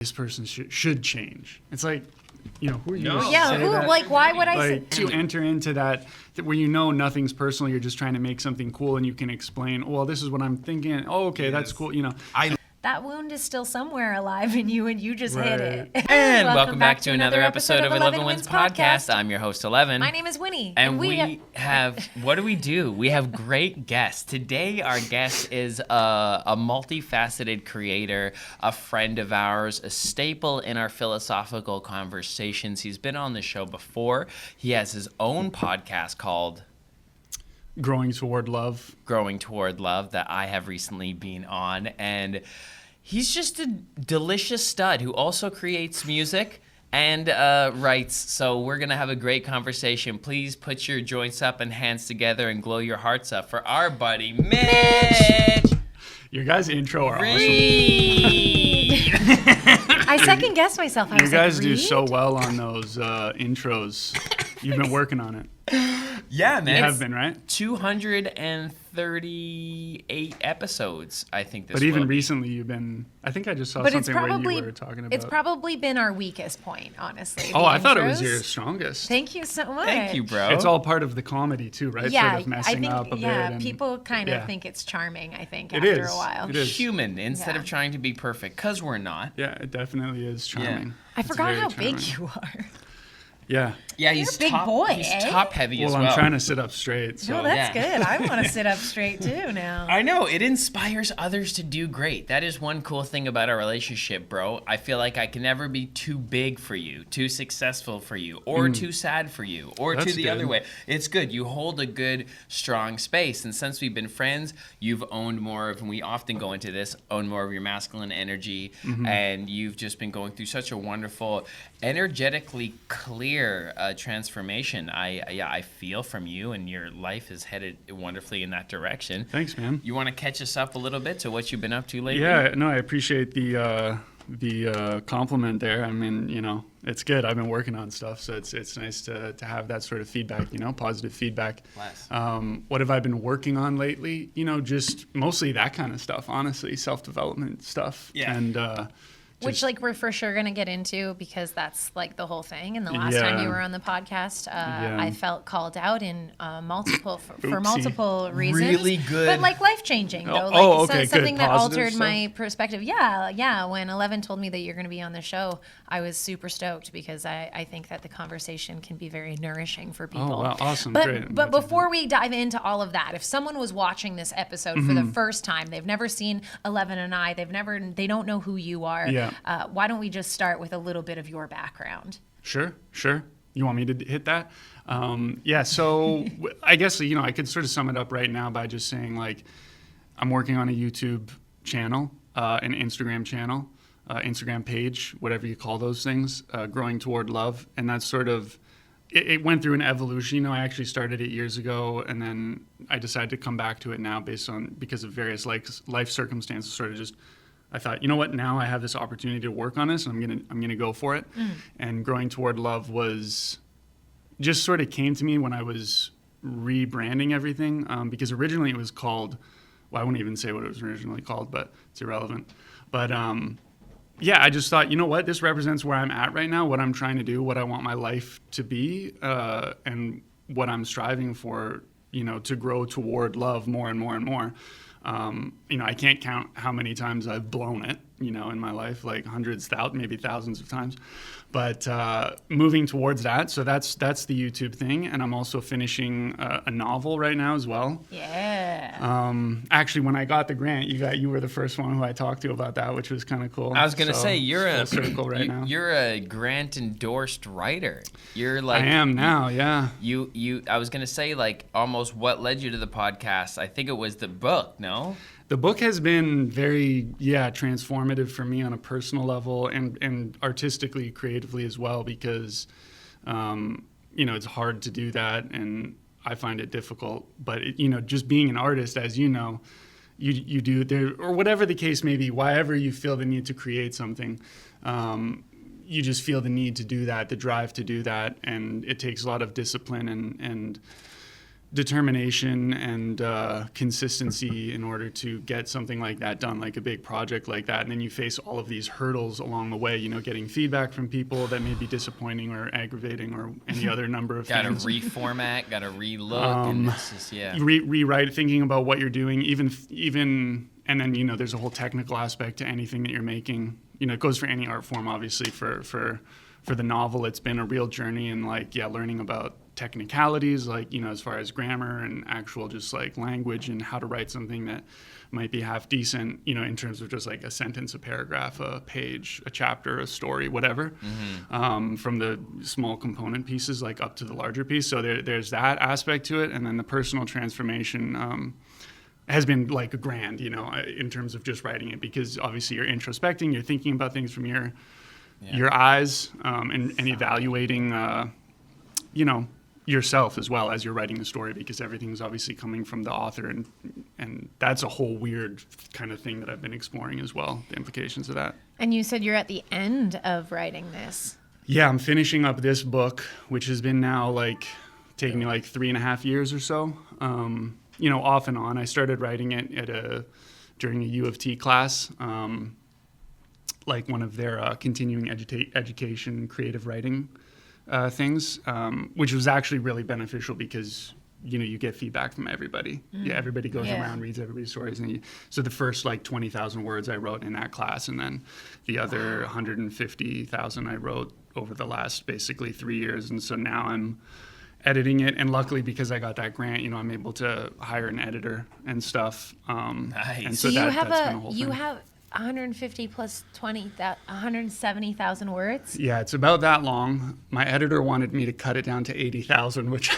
this person should change. It's like, who are you? No. Yeah, why would I say? To enter into that where nothing's personal, you're just trying to make something cool, and you can explain, well, this is what I'm thinking. Oh, okay, that's cool. That wound is still somewhere alive in you, and you just hit it. And welcome back to another episode of Ellevan Wins Podcast. I'm your host, Ellevan. My name is Winnie. And we have, what do? We have great guests. Today, our guest is a multifaceted creator, a friend of ours, a staple in our philosophical conversations. He's been on the show before. He has his own podcast called Growing Toward Love that I have recently been on, and he's just a delicious stud who also creates music and writes. So we're gonna have a great conversation. Please put your joints up and hands together and glow your hearts up for our buddy Mitch. Your guys' intro are Reed. I second guessed myself. You guys do so well on those intros. You've been working on it. Yeah, man. You have been, right? 238 episodes, I think this But even will be. recently you've been, I think I just saw something where you were talking about. It's probably been our weakest point, honestly. Oh, I thought it was intros. your strongest. Thank you so much. Thank you, bro. It's all part of the comedy too, right? Yeah, sort of messing I think, up a bit. And, people kind of think it's charming, I think, It after is. a while. It is. Human instead Yeah. of trying to be perfect, because we're not. Yeah, it definitely is charming. I It's forgot very how charming. big you are. Yeah. Yeah, You're he's a big top, boy, he's eh? top heavy as Well, well. I'm trying to sit up straight. So. No, that's Yeah. good. I want to sit up straight too now. I know, it inspires others to do great. That is one cool thing about our relationship, bro. I feel like I can never be too big for you, too successful for you, or too sad for you, or That's to the good. other way. It's good. You hold a good, strong space. And since we've been friends, you've owned more of, and we often go into this, own more of your masculine energy. And you've just been going through such a wonderful, energetically clear transformation. I feel from you, and your life is headed wonderfully in that direction. Thanks, man. You want to catch us up a little bit to what you've been up to lately? Yeah, no, I appreciate the compliment there. I mean, it's good. I've been working on stuff, so it's nice to have that sort of feedback, positive feedback. Bless. What have I been working on lately? Just mostly that kind of stuff, honestly, self-development stuff. Yeah. And Which, we're for sure going to get into because that's, the whole thing. And the last time you were on the podcast, I felt called out in multiple for multiple reasons. Really good. But, life-changing, though. Okay, something good. that Positive altered stuff? my perspective. Yeah. When Ellevan told me that you're going to be on the show, I was super stoked because I think that the conversation can be very nourishing for people. Oh, wow. Awesome. But, Great. but before we dive into all of that, if someone was watching this episode for the first time, they've never seen Ellevan and I, they don't know who you are. Yeah. Why don't we just start with a little bit of your background? Sure. You want me to hit that? So I guess, I could sort of sum it up right now by just saying, I'm working on a YouTube channel, an Instagram channel, Instagram page, whatever you call those things, Growing Toward Love. And that's sort of, it went through an evolution. I actually started it years ago, and then I decided to come back to it now because of various life circumstances, sort of just, I thought, you know what? Now I have this opportunity to work on this, and I'm gonna go for it. And Growing Toward Love was just sort of came to me when I was rebranding everything, because originally it was called. Well, I wouldn't even say what it was originally called, but it's irrelevant. But I just thought, you know what? This represents where I'm at right now, what I'm trying to do, what I want my life to be, and what I'm striving for. To grow toward love more and more and more. I can't count how many times I've blown it, in my life, hundreds, maybe thousands of times. But moving towards that, so that's the YouTube thing, and I'm also finishing a novel right now as well. Yeah. Actually, when I got the grant, you were the first one who I talked to about that, which was kind of cool. I was gonna say full circle right now. You're a grant endorsed writer. You're I am now, yeah. I was gonna say almost what led you to the podcast. I think it was the book. No. The book has been very, transformative for me on a personal level and artistically, creatively as well, because, it's hard to do that, and I find it difficult. But, just being an artist, as you know, you do there, or whatever the case may be, wherever you feel the need to create something, you just feel the need to do that, the drive to do that, and it takes a lot of discipline and determination and consistency in order to get something like that done, like a big project like that. And then you face all of these hurdles along the way, you know, getting feedback from people that may be disappointing or aggravating or any other number of Gotta things. reformat, gotta relook, and it's just, Rewrite, thinking about what you're doing, even, and then, you know, there's a whole technical aspect to anything that you're making. You know, it goes for any art form, obviously. For the novel, it's been a real journey and, like, learning about technicalities, like, you know, as far as grammar and actual just like language and how to write something that might be half decent, you know, in terms of just like a sentence, a paragraph, a page, a chapter, a story, whatever, from the small component pieces like up to the larger piece. So there's that aspect to it. And then the personal transformation has been like a grand, you know, in terms of just writing it, because obviously you're introspecting, you're thinking about things from your eyes, and evaluating, you know, yourself as well as you're writing the story, because everything's obviously coming from the author, and that's a whole weird kind of thing that I've been exploring as well, the implications of that. And you said you're at the end of writing this. Yeah, I'm finishing up this book, which has been now like taking me like 3.5 years or so. You know, off and on. I started writing it during a U of T class, like one of their continuing education creative writing things, which was actually really beneficial because, you know, you get feedback from everybody. Everybody goes around, reads everybody's stories. So the first like 20,000 words I wrote in that class, and then the other 150,000 I wrote over the last basically 3 years. And so now I'm editing it, and luckily because I got that grant, you know, I'm able to hire an editor and stuff. Nice. And so, So that's been a whole thing. have 150 plus 20, 170,000 words. Yeah, it's about that long. My editor wanted me to cut it down to 80,000, which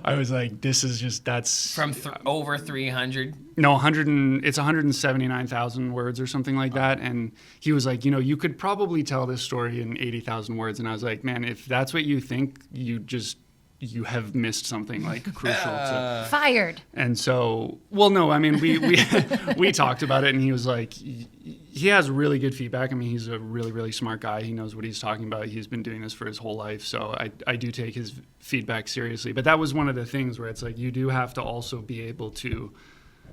I was like, this is just, that's... From over 300? No, it's 179,000 words or something like that. And he was like, you know, you could probably tell this story in 80,000 words. And I was like, man, if that's what you think, you have missed something like crucial to... Fired. And so, well, no, I mean, we talked about it, and he was like, he has really good feedback. I mean, he's a really, really smart guy. He knows what he's talking about. He's been doing this for his whole life. So I do take his feedback seriously. But that was one of the things where it's like, you do have to also be able to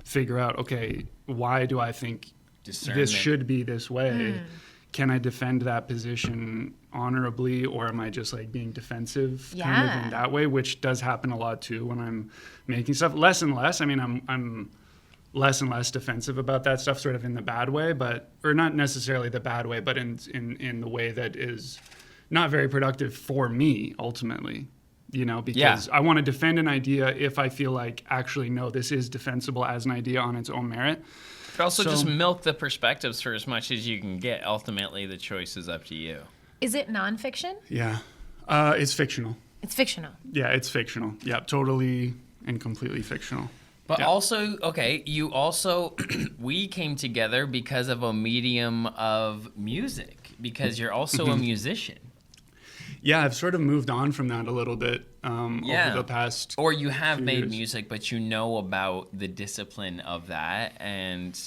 figure out, okay, why do I think this should be this way? Can I defend that position honorably, or am I just like being defensive kind of in that way, which does happen a lot too when I'm making stuff. Less and less. I mean, I'm less and less defensive about that stuff, sort of in the bad way, or not necessarily the bad way, but in the way that is not very productive for me ultimately. You know, because I want to defend an idea if I feel like, actually, no, this is defensible as an idea on its own merit. But also just milk the perspectives for as much as you can get. Ultimately, the choice is up to you. Is it nonfiction? Yeah. It's fictional. It's fictional. Yeah, it's fictional. Yeah, totally and completely fictional. But also, okay, you also, we came together because of a medium of music, because you're also a musician. Yeah, I've sort of moved on from that a little bit over the past. Or you have made years. music, but you know about the discipline of that, and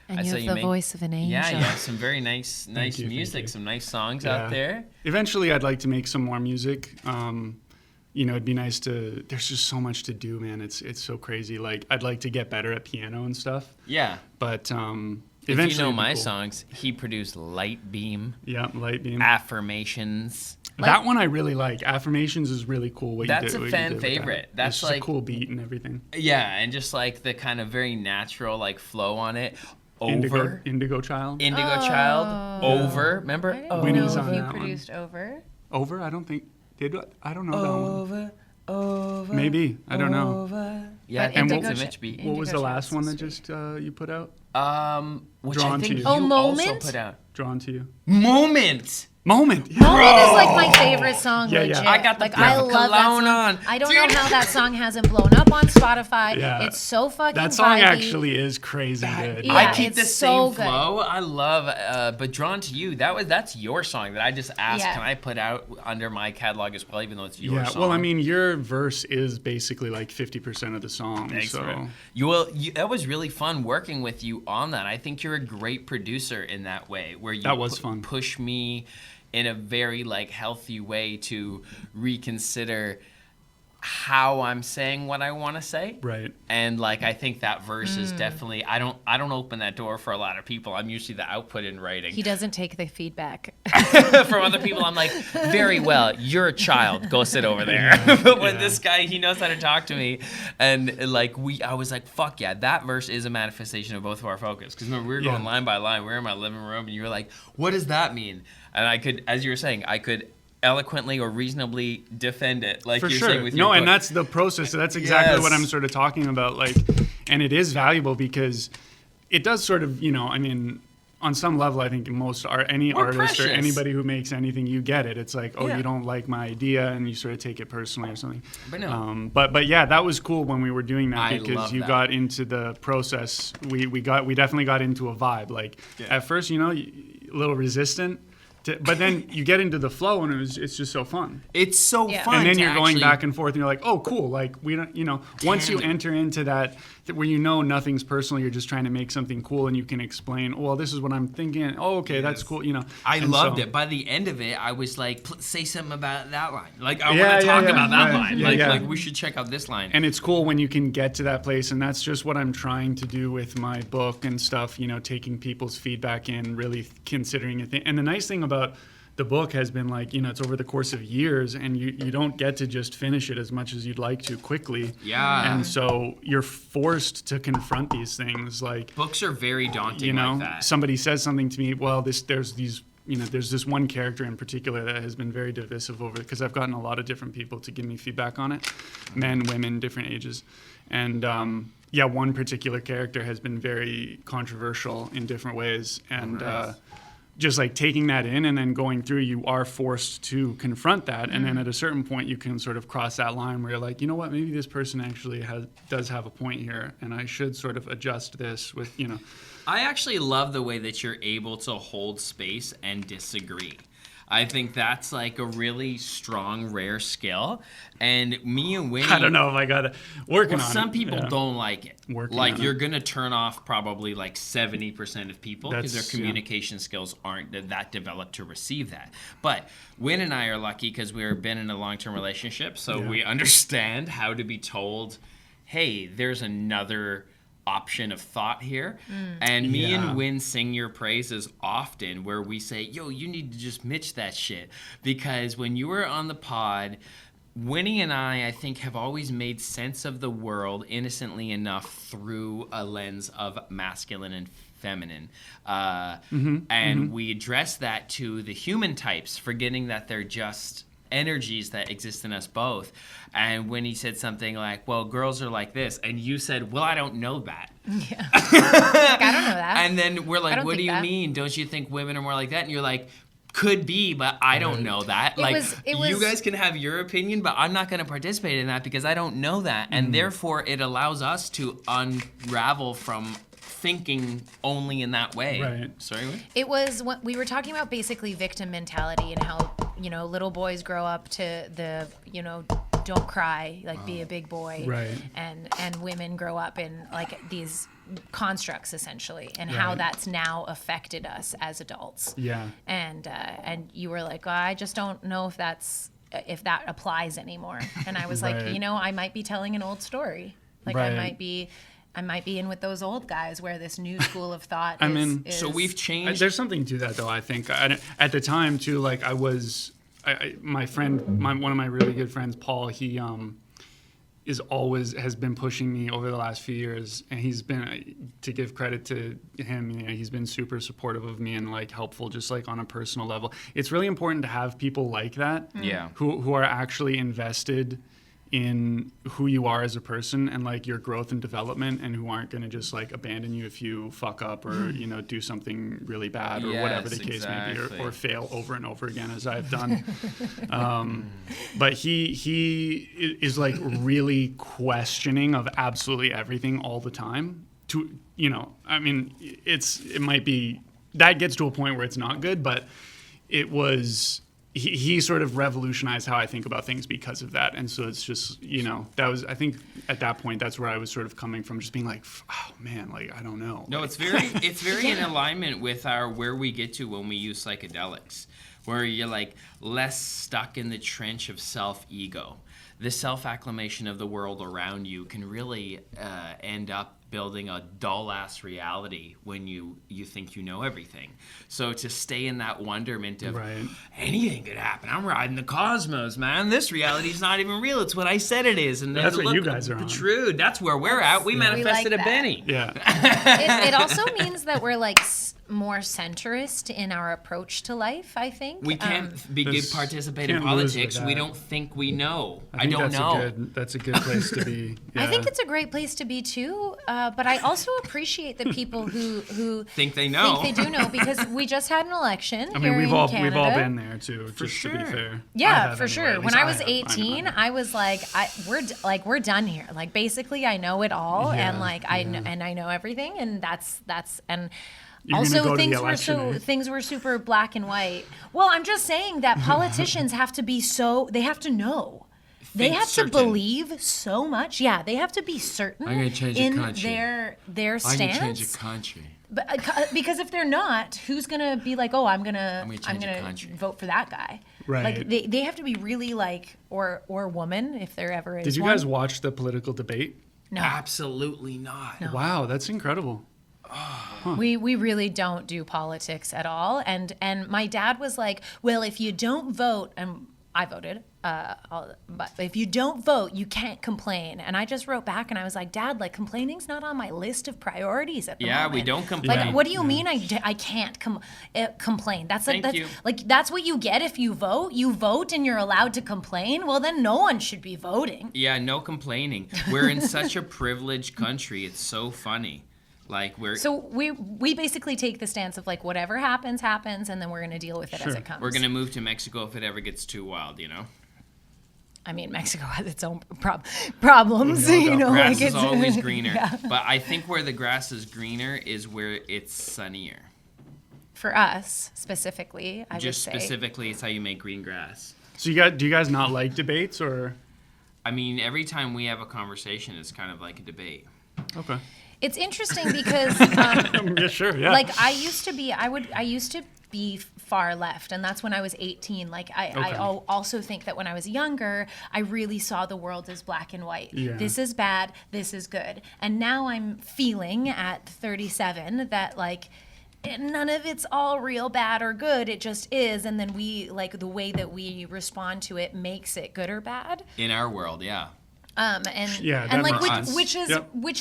you have the voice of an angel. Yeah, some very nice music, some nice songs out there. Eventually, I'd like to make some more music. You know, it'd be nice to. There's just so much to do, man. It's so crazy. Like, I'd like to get better at piano and stuff. Yeah, but if eventually, you know my songs, he produced Light Beam. Yeah, Light Beam. Affirmations. That one I really like. Affirmations is really cool. That's a fan favorite. That's like a cool beat and everything. Yeah, and just like the kind of very natural like flow on it. Indigo Child. Over. Remember? I didn't know if you produced Over. Over? I don't think. I don't know that one. Over. Maybe. I don't know. Yeah, and it's a Mitch beat. What was the last one that just you put out? Which Drawn I think to You. you also Moment? put out. Drawn to You. Moment. Moment. Yeah. Moment is like my favorite song. Yeah, legit. yeah. I got the like, I love that cologne song. on. I don't Dude. know how that song hasn't blown up on Spotify. Yeah. It's so fucking That song vibey. actually is crazy good. Yeah, I keep the it's same so good. flow. I love, but Drawn to You. That's your song that I just asked. Yeah. Can I put out under my catalog as well, even though it's your song? Well, I mean, your verse is basically like 50% of the song. Thanks, so. man. That was really fun working with you on that. I think you're a great producer in that way, where you That was fun. push me in a very like healthy way to reconsider how I'm saying what I want to say. Right. And like I think that verse is definitely I don't open that door for a lot of people. I'm usually the output in writing. He doesn't take the feedback. From other people, I'm like, very well, you're a child. Go sit over there. But when this guy, he knows how to talk to me. And like I was like, fuck yeah, that verse is a manifestation of both of our focus. Because remember, we were going line by line. We were in my living room and you were like, what does that mean? And I could, as you were saying, I could eloquently or reasonably defend it, like for you're sure. saying with your book. And that's the process. So that's exactly what I'm sort of talking about. Like, and it is valuable because it does sort of, I mean, on some level, I think any artist precious. or anybody who makes anything, you get it. It's like, you don't like my idea, and you sort of take it personally or something. But no. But yeah, that was cool when we were doing that I because love you that. got into the process. We definitely got into a vibe. Like at first, a little resistant. But then you get into the flow, and it's just so fun. It's so fun. And then to you're going actually- back and forth, and you're like, oh, cool. Like we don't, once you enter into that where nothing's personal, you're just trying to make something cool, and you can explain, oh, well, this is what I'm thinking. Oh, okay, that's cool. I And loved so- it. By the end of it, I was like, say something about that line. Like I want to talk about that line. Like we should check out this line. And it's cool when you can get to that place, and that's just what I'm trying to do with my book and stuff. Taking people's feedback in, really considering it. And the nice thing about the book has been like, it's over the course of years, and you don't get to just finish it as much as you'd like to quickly. Yeah. And so you're forced to confront these things. Like Books are very daunting like that. Somebody says something to me, well, there's this one character in particular that has been very divisive over it, because I've gotten a lot of different people to give me feedback on it, men, women, different ages. And one particular character has been very controversial in different ways. And just like taking that in and then going through, you are forced to confront that. And then at a certain point, you can sort of cross that line where you're like, you know what, maybe this person actually does have a point here, and I should sort of adjust this with, I actually love the way that you're able to hold space and disagree. I think that's like a really strong, rare skill. And me and Winnie... I don't know if I got to working on it. Some people don't like it. Working like on you're it. going to turn off probably like 70% of people because their That's- communication skills aren't that developed to receive that. But Win and I are lucky because we've been in a long-term relationship, so we understand how to be told, hey, there's another option of thought here. And me and Win sing your praises often, where we say, yo, you need to just Mitch that shit. Because when you were on the pod, Winnie and I think, have always made sense of the world innocently enough through a lens of masculine and feminine. And we address that to the human types, forgetting that they're just energies that exist in us both. And when he said something like, well, girls are like this, and you said, well, I don't know that. Yeah. Like, I don't know that. And then we're I like, don't what do think you that. mean? Don't you think women are more like that? And you're like, could be, but I don't know that. It You was- guys can have your opinion, but I'm not going to participate in that because I don't know that. And therefore, it allows us to unravel from thinking only in that way. Right. Sorry, what? It was what we were talking about, basically victim mentality, and how little boys grow up to the don't cry, like be a big boy, Right. and women grow up in like these constructs essentially, and how Right. that's now affected us as adults. Yeah. And you were like, well, I just don't know if that applies anymore. And I was like, Right. I might be telling an old story. Like Right. I might be in with those old guys where this new school of thought I is, mean, is... So we've changed. There's something to that, though. I think at the time too, like my friend, one of my really good friends, Paul. He has been pushing me over the last few years, and he's been, to give credit to him, he's been super supportive of me and like helpful, just like on a personal level. It's really important to have people like that, Yeah. who are actually invested in who you are as a person and like your growth and development, and who aren't going to just like abandon you if you fuck up or do something really bad or whatever the Yes, case may be, exactly. or fail over and over again as I've done. But he is like really questioning of absolutely everything all the time. I mean, it might be that gets to a point where it's not good, but it was. He sort of revolutionized how I think about things because of that. And so it's just, that was, I think at that point, that's where I was sort of coming from, just being like, oh man, like, I don't know. No, it's very in alignment with where we get to when we use psychedelics, where you're like less stuck in the trench of self-ego. the self-acclamation of the world around you can really end up building a dull-ass reality when you think you know everything. So to stay in that wonderment of anything could happen. I'm riding the cosmos, man. This reality's not even real. It's what I said it is. And that's what you guys are on. True. That's where we're at. We manifested like a Benny. Yeah. It also means that we're like more centrist in our approach to life, I think. We can't participate in politics. We don't think we know. I don't know. That's a good place to be. Yeah. I think it's a great place to be too. But I also appreciate the people who think they know. Think they do know, because we just had an election. I mean, here we've in all Canada. been there too. For just sure. To be fair. Yeah, for sure. Anyway. When I was 18, I was like, we're done here. Like, basically, I know it all, and like I know everything, and that's and. You're Also, go things were super black and white. Well, I'm just saying that politicians have to be they have to know. They have to believe so much. Yeah, they have to be certain in their stance. I'm gonna change a country. But, because if they're not, who's gonna be like, oh, I'm gonna vote for that guy? Right. Like they have to be really like, or woman, if there ever is. Did you guys watch the political debate? No, absolutely not. No. Wow, that's incredible. Huh. We really don't do politics at all. And my dad was like, well, if you don't vote, and I voted, but if you don't vote, you can't complain. And I just wrote back and I was like, Dad, like, complaining's not on my list of priorities at the moment. Yeah, we don't complain. Like, what do you mean I can't complain? That's like, that's what you get if you vote. You vote and you're allowed to complain. Well, then no one should be voting. Yeah, no complaining. We're in such a privileged country. It's so funny. Like we basically take the stance of like, whatever happens, and then we're going to deal with it as it comes. We're going to move to Mexico if it ever gets too wild, you know? I mean, Mexico has its own problems. You know, grass is always greener. Yeah. But I think where the grass is greener is where it's sunnier. For us, specifically, I would say. Just specifically, it's how you make green grass. So do you guys not like debates, or? I mean, every time we have a conversation, it's kind of like a debate. Okay. It's interesting because, yeah, sure, yeah. Like I used to be far left, and that's when I was 18. Like I also think that when I was younger, I really saw the world as black and white. Yeah. This is bad, this is good. And now I'm feeling at 37 that like none of it's all real bad or good. It just is, and then we like the way that we respond to it makes it good or bad. In our world, yeah. Which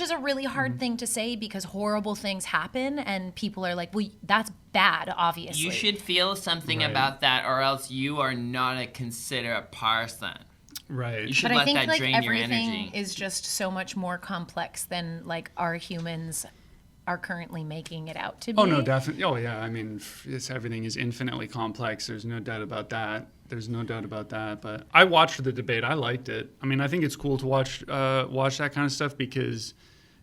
is a really hard thing to say, because horrible things happen and people are like, well, that's bad, obviously. You should feel something about that, or else you are not a considerate person. Right. You should let that drain your energy. Everything is just so much more complex than like our humans are currently making it out to be. Oh no, definitely. Oh yeah. I mean, everything is infinitely complex. There's no doubt about that. But I watched the debate. I liked it. I mean, I think it's cool to watch that kind of stuff, because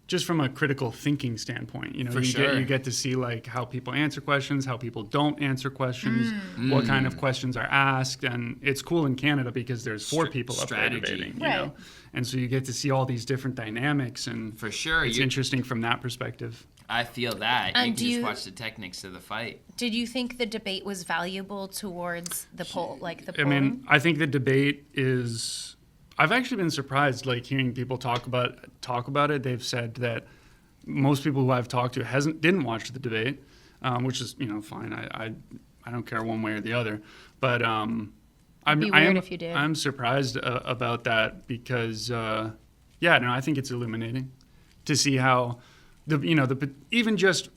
just from a critical thinking standpoint, you know, you get to see like how people answer questions, how people don't answer questions, what kind of questions are asked, and it's cool in Canada because there's 4 people up there debating, you know, and so you get to see all these different dynamics, and for sure, it's interesting from that perspective. I feel that. You can just watch the techniques of the fight. Did you think the debate was valuable towards the poll, like the polling? I mean, I think the debate is. I've actually been surprised, like hearing people talk about it. They've said that most people who I've talked to didn't watch the debate, which is fine. I don't care one way or the other, but if you did. I'm surprised about that, because I think it's illuminating to see how even just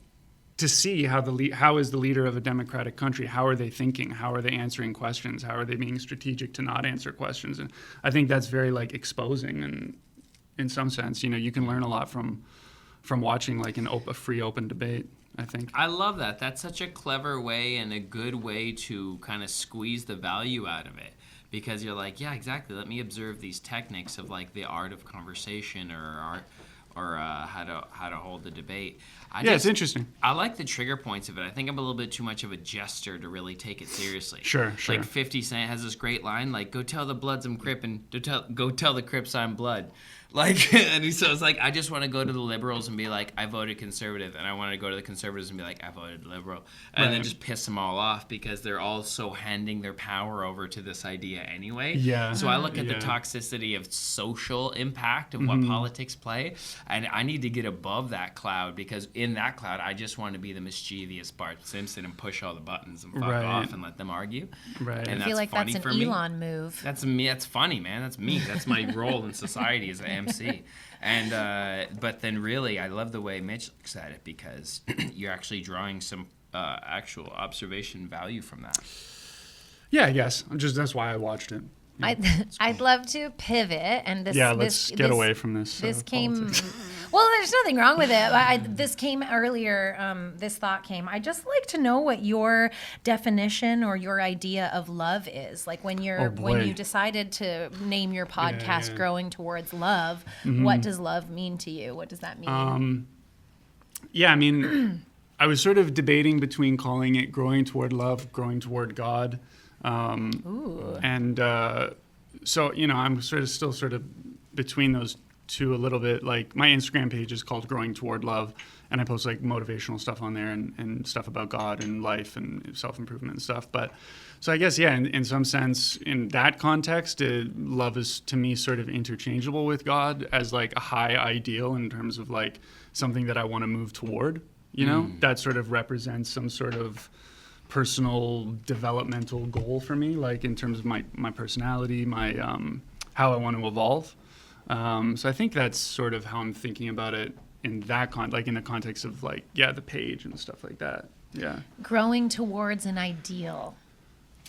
to see how is the leader of a democratic country, how are they thinking, how are they answering questions, how are they being strategic to not answer questions, and I think that's very like exposing, and in some sense, you can learn a lot from watching like a free open debate. I think I love that. That's such a clever way and a good way to kind of squeeze the value out of it, because you're like, yeah, exactly. Let me observe these techniques of like the art of conversation or how to hold the debate. It's interesting. I like the trigger points of it. I think I'm a little bit too much of a jester to really take it seriously. Sure. Like 50 Cent has this great line, like, go tell the Bloods I'm Crip and go tell the Crips I'm Blood. Like, so it's like, I just want to go to the liberals and be like, I voted conservative. And I want to go to the conservatives and be like, I voted liberal. And then just piss them all off because they're all so handing their power over to this idea anyway. Yeah. So I look at the toxicity of social impact of what politics play. And I need to get above that cloud because in that cloud, I just want to be the mischievous Bart Simpson and push all the buttons and fuck off and let them argue. Right. And I feel like that's an Elon move. That's me. That's funny, man. That's me. That's my role in society as an MC. And but then really, I love the way Mitch looks at it because you're actually drawing some actual observation value from that. Yeah, I guess. That's why I watched it. Yeah. I'd love to pivot, and this. Let's get away from this. This came. Politics. Well, there's nothing wrong with it. This came earlier. This thought came. I just like to know what your definition or your idea of love is. Like when you decided to name your podcast "Growing Towards Love," what does love mean to you? What does that mean? I mean, I was sort of debating between calling it "Growing Toward Love," "Growing Toward God." And so, I'm still between those two a little bit. Like my Instagram page is called Growing Toward Love, and I post like motivational stuff on there and stuff about God and life and self-improvement and stuff. But so I guess, in some sense, in that context, love is to me sort of interchangeable with God as like a high ideal in terms of like something that I want to move toward, that sort of represents some sort of personal developmental goal for me, like in terms of my personality, my how I want to evolve. So I think that's sort of how I'm thinking about it in that in the context of like the page and stuff like that. Yeah. Growing towards an ideal.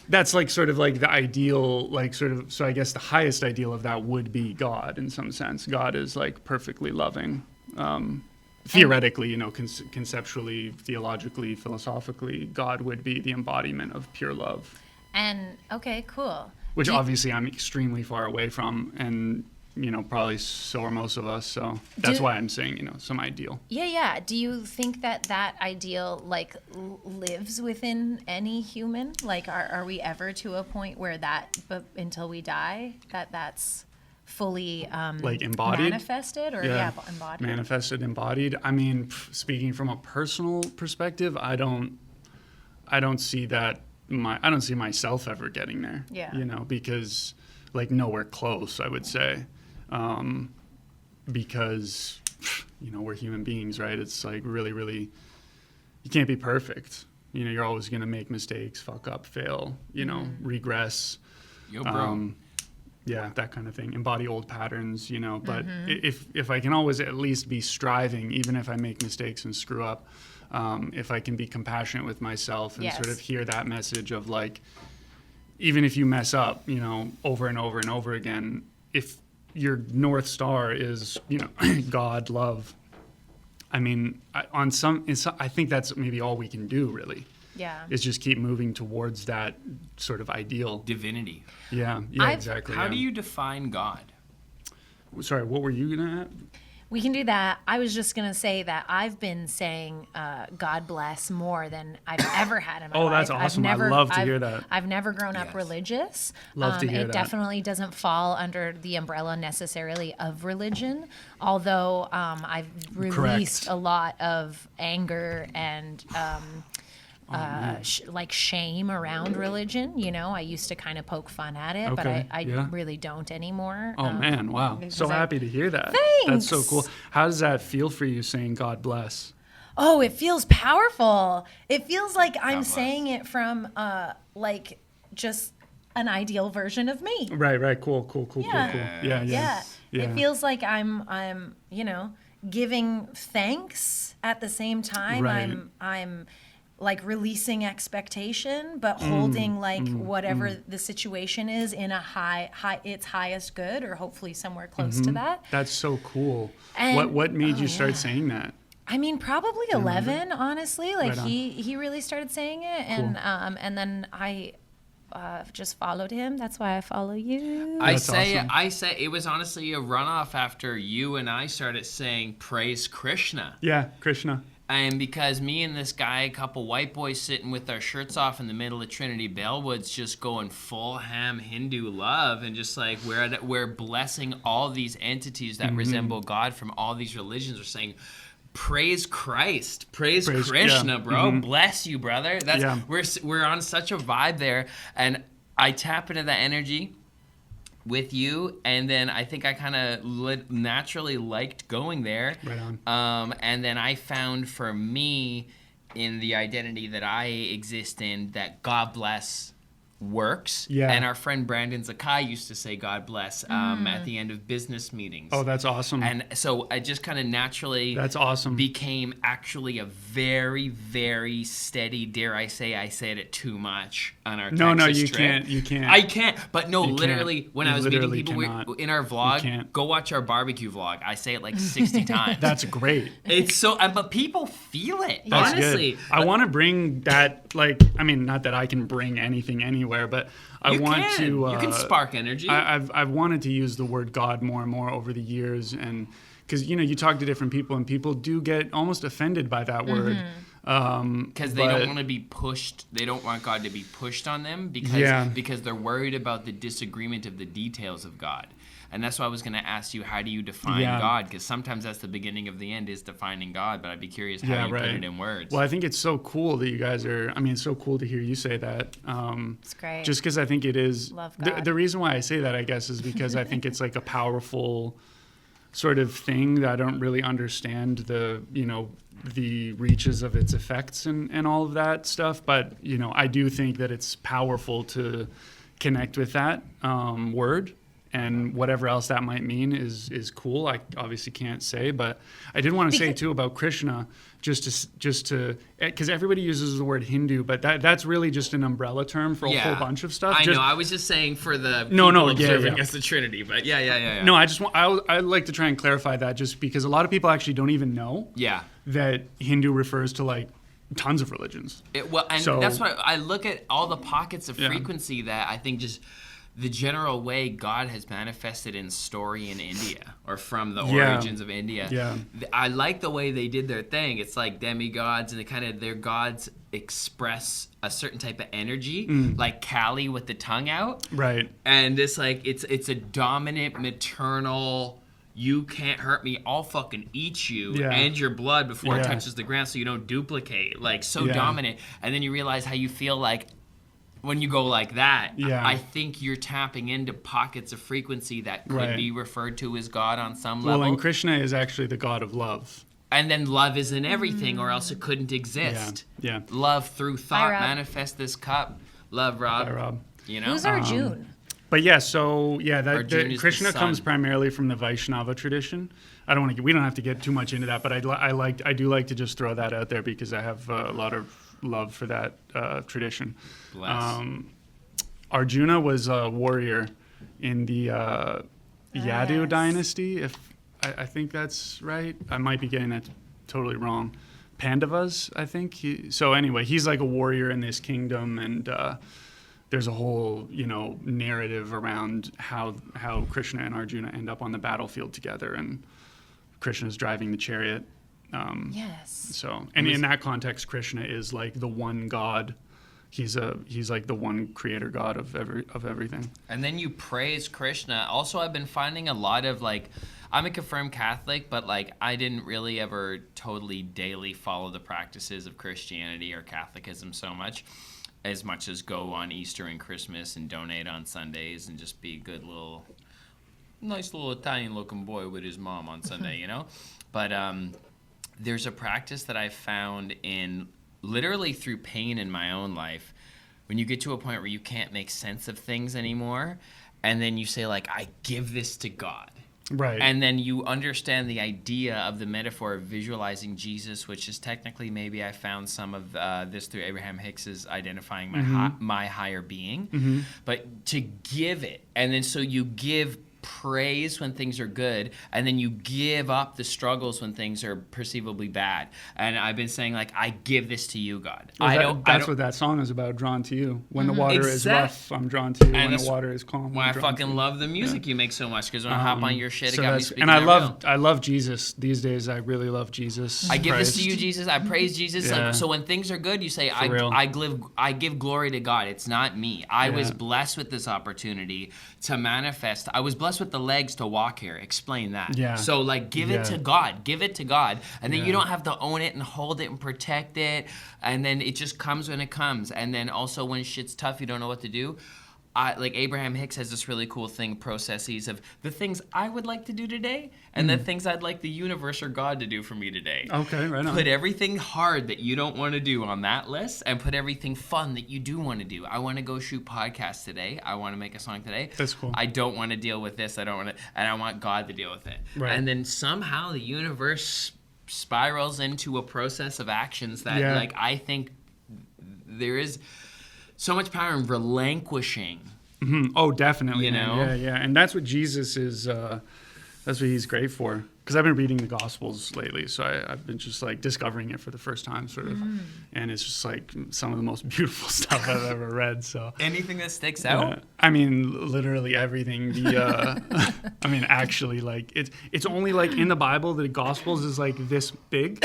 That's like sort of like the ideal, like sort of. So I guess the highest ideal of that would be God in some sense. God is like perfectly loving. Theoretically, conceptually, theologically, philosophically, God would be the embodiment of pure love. And, okay, cool. Which obviously I'm extremely far away from, and, probably so are most of us. So that's why I'm saying, some ideal. Yeah. Do you think that ideal, like, lives within any human? Like, are we ever to a point where until we die, that's fully like embodied, manifested, or embodied, manifested, embodied? I mean, speaking from a personal perspective, I don't see that. I don't see myself ever getting there. Yeah. Because like nowhere close, I would say, because we're human beings, right? It's like really, really, you can't be perfect. You're always gonna make mistakes, fuck up, fail. Regress. Yo, bro. Yeah, that kind of thing. Embody old patterns, But if I can always at least be striving, even if I make mistakes and screw up, if I can be compassionate with myself and sort of hear that message of like, even if you mess up, over and over and over again, if your North Star is, God, love, I mean, I think that's maybe all we can do, really. Yeah. Is just keep moving towards that sort of ideal. Divinity. Yeah, exactly. How do you define God? Sorry, what were you going to add? We can do that. I was just going to say that I've been saying God bless more than I've ever had in my life. Oh, that's awesome. I love to hear that. I've never grown up religious. Love to hear that. It definitely doesn't fall under the umbrella necessarily of religion, although I've released a lot of anger and like shame around religion. I used to kind of poke fun at it, but I really don't anymore. Oh man, wow. So happy to hear that. Thanks. That's so cool. How does that feel for you saying God bless? Oh, it feels powerful. It feels like I'm saying it from like just an ideal version of me. Right. Cool. Yeah. It feels like I'm giving thanks at the same time. Right. I'm like releasing expectation, but holding like whatever the situation is in a high its highest good, or hopefully somewhere close to that. That's so cool. And, what made you start saying that? I mean, probably Ellevan, honestly. Like he really started saying it, Cool. and then I just followed him. That's why I follow you. I That's say awesome. it was honestly a runoff after you and I started saying praise Krishna. Yeah, Krishna. And because me and this guy, a couple white boys sitting with our shirts off in the middle of Trinity Bellwoods, just going full ham Hindu love, and just like we're blessing all these entities that resemble God from all these religions. We're saying, praise Christ, praise Krishna, bro. Bless you, brother. We're on such a vibe there, and I tap into that energy with you, and then I think I kind of naturally liked going there. Right on. And then I found for me, in the identity that I exist in, that God bless works. Yeah. And our friend Brandon Zakai used to say God bless at the end of business meetings. Oh, that's awesome. And so I just kind of naturally that's awesome. became actually a very, very steady, dare I say it too much on our Texas trip. You can't. I can't. But no, You literally, can't. when You I was meeting literally people cannot. in our You vlog, can't. go watch our barbecue vlog. I say it like 60 times. That's great. It's so, but people feel it, That's honestly. good. I want to bring that, like, I mean, not that I can bring anything anywhere, but I want to. You can spark energy. I've wanted to use the word God more and more over the years, and because you talk to different people, and people do get almost offended by that word. Because they don't want to be pushed. They don't want God to be pushed on them because they're worried about the disagreement of the details of God. And that's why I was going to ask you, how do you define God? Because sometimes that's the beginning of the end, is defining God. But I'd be curious how you put it in words. Well, I think it's so cool that you guys are. I mean, it's so cool to hear you say that. It's great. Just because I think it is. Love God. The reason why I say that, I guess, is because I think it's like a powerful sort of thing that I don't really understand the reaches of its effects and all of that stuff. But I do think that it's powerful to connect with that word. And whatever else that might mean is cool. I obviously can't say, but I did want to say too about Krishna, just to because everybody uses the word Hindu, but that's really just an umbrella term for a whole bunch of stuff. I know. I was just saying for the people observing as the Trinity, but yeah. No, I like to try and clarify that, just because a lot of people actually don't even know that Hindu refers to like tons of religions. That's why I look at all the pockets of frequency that I think just. The general way God has manifested in story in India, or from the origins of India. Yeah. I like the way they did their thing. It's like demigods, and their gods express a certain type of energy, like Kali with the tongue out. Right. And it's like it's a dominant maternal. You can't hurt me. I'll fucking eat you and your blood before it touches the ground, so you don't duplicate. Like dominant, and then you realize how you feel like. When you go like that, I think you're tapping into pockets of frequency that could be referred to as God on some level. Well, and Krishna is actually the god of love. And then love is in everything, or else it couldn't exist. Yeah. Love through thought manifest this cup. Love, Rob. Hi, Rob. Who's Arjun? But that Krishna comes sun. primarily from the Vaishnava tradition. We don't have to get too much into that, but I do like to just throw that out there because I have a lot of love for that tradition. Bless. Arjuna was a warrior in the Yadu dynasty. If I think that's right, I might be getting that totally wrong. Pandavas, I think. He's like a warrior in this kingdom, and there's a whole narrative around how Krishna and Arjuna end up on the battlefield together, and Krishna's driving the chariot. Yes. So, and in that context, Krishna is like the one God. He's like the one creator God of everything. And then you praise Krishna. Also, I've been finding a lot of I'm a confirmed Catholic, but I didn't really ever totally daily follow the practices of Christianity or Catholicism so much as go on Easter and Christmas and donate on Sundays and just be a good nice little Italian looking boy with his mom on Sunday, But there's a practice that I found in literally through pain in my own life, when you get to a point where you can't make sense of things anymore, and then you say I give this to God. Right. And then you understand the idea of the metaphor of visualizing Jesus, which is technically, maybe I found some of this through Abraham Hicks's identifying my higher being. But to give it, and then so you give praise when things are good, and then you give up the struggles when things are perceivably bad. And I've been saying, like, I give this to you, God. That's what that song is about, Drawn to You. When the water is Exact- rough, I'm drawn to you. And When the water is calm, Why I'm I drawn fucking to you. love the music you make so much, because when I hop on your shit, So it got me that's- speaking and I that love real. I love Jesus these days. I really love Jesus. I give this to Christ. you, Jesus. I praise Jesus. Yeah. Like, so when things are good, you say, real. I give glory to God. It's not me. I was Yeah. blessed with this opportunity to manifest. I was blessed with the legs to walk here. Explain that. Yeah. So, like, give it Yeah. to God. Give it to God. And then Yeah. you don't have to own it and hold it and protect it. And then it just comes when it comes. And then also when shit's tough, you don't know what to do. Like Abraham Hicks has this really cool thing, processes of the things I would like to do today and the things I'd like the universe or God to do for me today. Okay, right on. Put everything hard that you don't want to do on that list and put everything fun that you do want to do. I want to go shoot podcasts today. I want to make a song today. That's cool. I don't want to deal with this. I don't want to, and I want God to deal with it. Right. And then somehow the universe spirals into a process of actions that, Yeah. like, I think there is so much power in relinquishing. Oh, definitely. You man. know? Yeah. And that's what Jesus is. That's what he's great for. Because I've been reading the Gospels lately, so I've been just like discovering it for the first time, sort of. And it's just like some of the most beautiful stuff I've ever read. So. Anything that sticks out? I mean, literally everything. I mean, actually, like it's only like in the Bible the Gospels is like this big.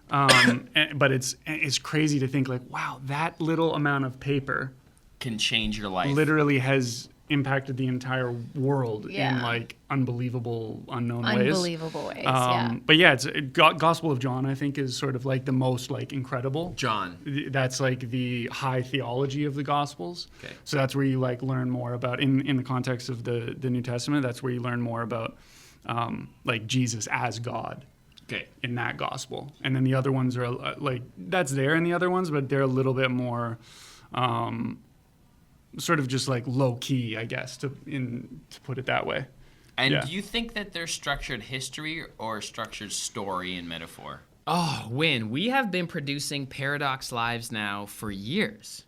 But it's crazy to think like, wow, that little amount of paper Can change your life. literally has impacted the entire world Yeah. in like unbelievable, unknown ways. Unbelievable ways. Yeah. But yeah, it's Gospel of John. I think is sort of like the most like incredible. John. That's like the high theology of the Gospels. Okay. So that's where you like learn more about in the context of the New Testament. That's where you learn more about like Jesus as God. Okay. In that gospel, and then the other ones are like that's there in the other ones, but they're a little bit more sort of just like low key, I guess, to put it that way. And Yeah. do you think that they're structured history or structured story and metaphor? Oh, Win, we have been producing Paradox Lives now for years.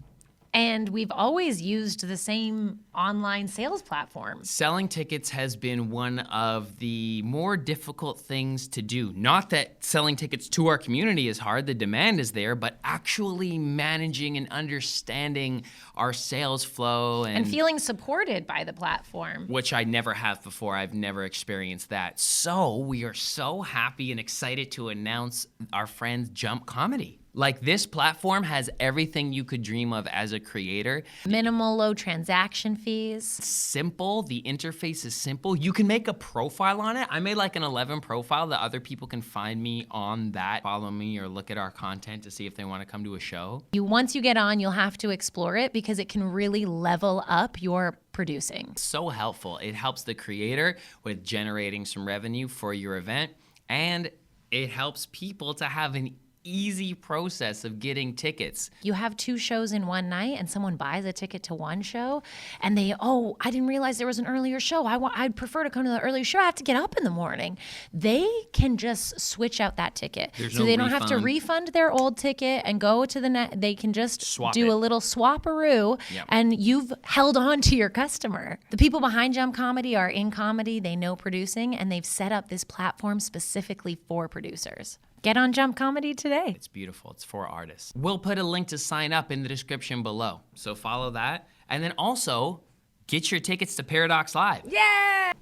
And we've always used the same online sales platform. Selling tickets has been one of the more difficult things to do. Not that selling tickets to our community is hard, the demand is there, but actually managing and understanding our sales flow And feeling supported by the platform. which I never have before. I've never experienced that. So we are so happy and excited to announce our friends Jump Comedy. Like, this platform has everything you could dream of as a creator. Minimal low transaction fees. Simple. The interface is simple. You can make a profile on it. I made like an Ellevan profile that other people can find me on that, follow me, or look at our content to see if they want to come to a show. Once you get on, you'll have to explore it because it can really level up your producing. So helpful. It helps the creator with generating some revenue for your event, and it helps people to have an easy process of getting tickets. You have 2 shows in one night and someone buys a ticket to one show and I didn't realize there was an earlier show. I'd prefer to come to the earlier show. I have to get up in the morning. They can just switch out that ticket. There's so no they don't have to refund. refund their old ticket and go to the net. They can just Swap do it. a little swap-a-roo Yep. and you've held on to your customer. The people behind Jump Comedy are in comedy. They know producing and they've set up this platform specifically for producers. Get on Jump Comedy today. It's beautiful. It's for artists. We'll put a link to sign up in the description below. So follow that. And then also get your tickets to Paradox Live. Yeah.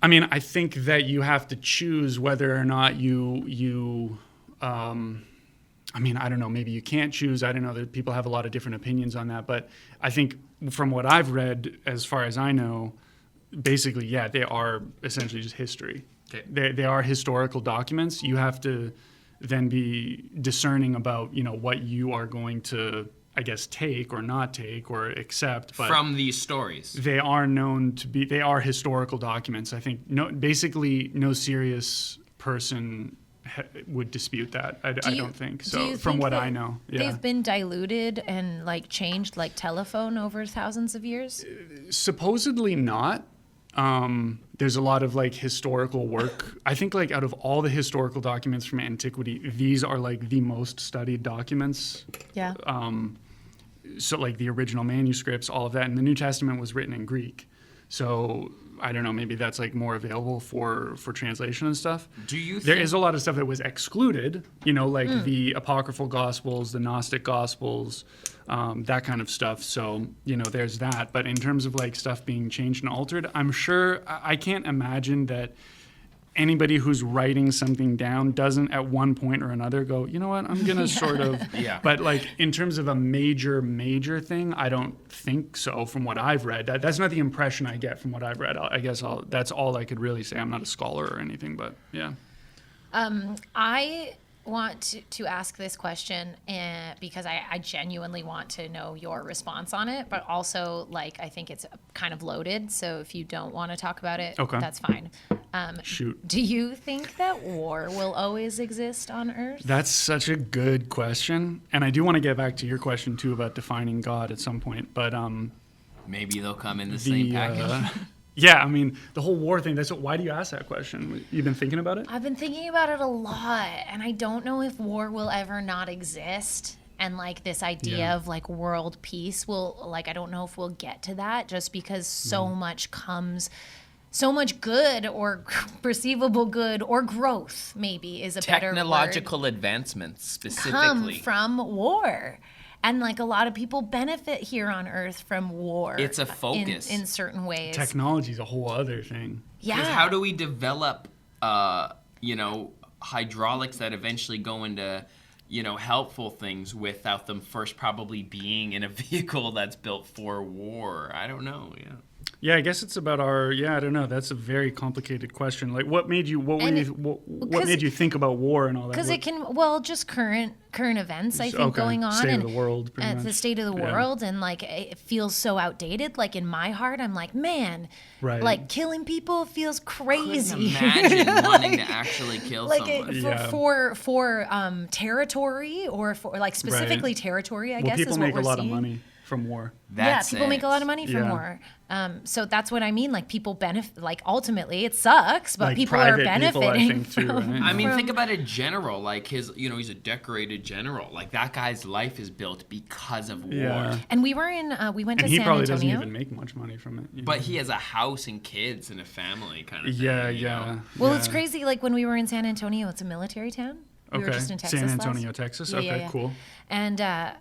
I mean, I think that you have to choose whether or not you I mean, I don't know, maybe you can't choose. I don't know, that people have a lot of different opinions on that, but I think from what I've read, as far as I know, basically, yeah, they are essentially just history. Okay. They are historical documents. You have to then be discerning about, what you are going to, I guess, take or not take or accept. But From these stories. they are historical documents. I think basically no serious person would dispute that. I don't think so. Do you From think what that I know, yeah. They've been diluted and like changed like telephone over thousands of years? Supposedly not. There's a lot of like historical work. I think like out of all the historical documents from antiquity, these are like the most studied documents. Yeah. So like the original manuscripts, all of that. And the New Testament was written in Greek. So I don't know, maybe that's like more available for translation and stuff. Do you There think is a lot of stuff that was excluded, like the apocryphal gospels, the Gnostic gospels, that kind of stuff. So, there's that. But in terms of like stuff being changed and altered, I'm sure I can't imagine that anybody who's writing something down doesn't at one point or another go, you know what, I'm going to sort of. Yeah. But like in terms of a major thing, I don't think so from what I've read. That's not the impression I get from what I've read. I guess that's all I could really say. I'm not a scholar or anything, but yeah. I want to ask this question because I genuinely want to know your response on it, but also like I think it's kind of loaded. So if you don't want to talk about it, Okay. that's fine. Shoot. Do you think that war will always exist on Earth? That's such a good question. And I do want to get back to your question too about defining God at some point. But maybe they'll come in the same package? yeah, I mean, the whole war thing, why do you ask that question? You've been thinking about it? I've been thinking about it a lot, and I don't know if war will ever not exist. And like this idea of like world peace I don't know if we'll get to that just because so much good or perceivable good or growth maybe is a better word. Technological advancements Come specifically. from war. And like a lot of people benefit here on Earth from war. It's a focus. In certain ways. Technology is a whole other thing. Yeah. Because how do we develop, hydraulics that eventually go into, helpful things without them first probably being in a vehicle that's built for war? I don't know. Yeah. Yeah, I guess it's about I don't know. That's a very complicated question. Like, what made you think about war and all that? Because it can, just current events, I think, going on. State of the world, pretty much. The state of the world, and like it feels so outdated. Like in my heart, I'm like, man, like killing people feels crazy. Couldn't imagine wanting to actually kill someone. For territory or for like specifically territory, I guess is what we're seeing. People make a lot of money from war. People make a lot of money from war. So that's what I mean. Like people benefit. Like ultimately, it sucks, but like people are benefiting. I mean, think about a general. Like he's a decorated general. Like that guy's life is built because of war. And we went to San Antonio. He probably doesn't even make much money from it. But he has a house and kids and a family, kind of. Yeah. Well, it's crazy. Like when we were in San Antonio, it's a military town. We were just in Texas San Antonio, Texas. Yeah. Cool. And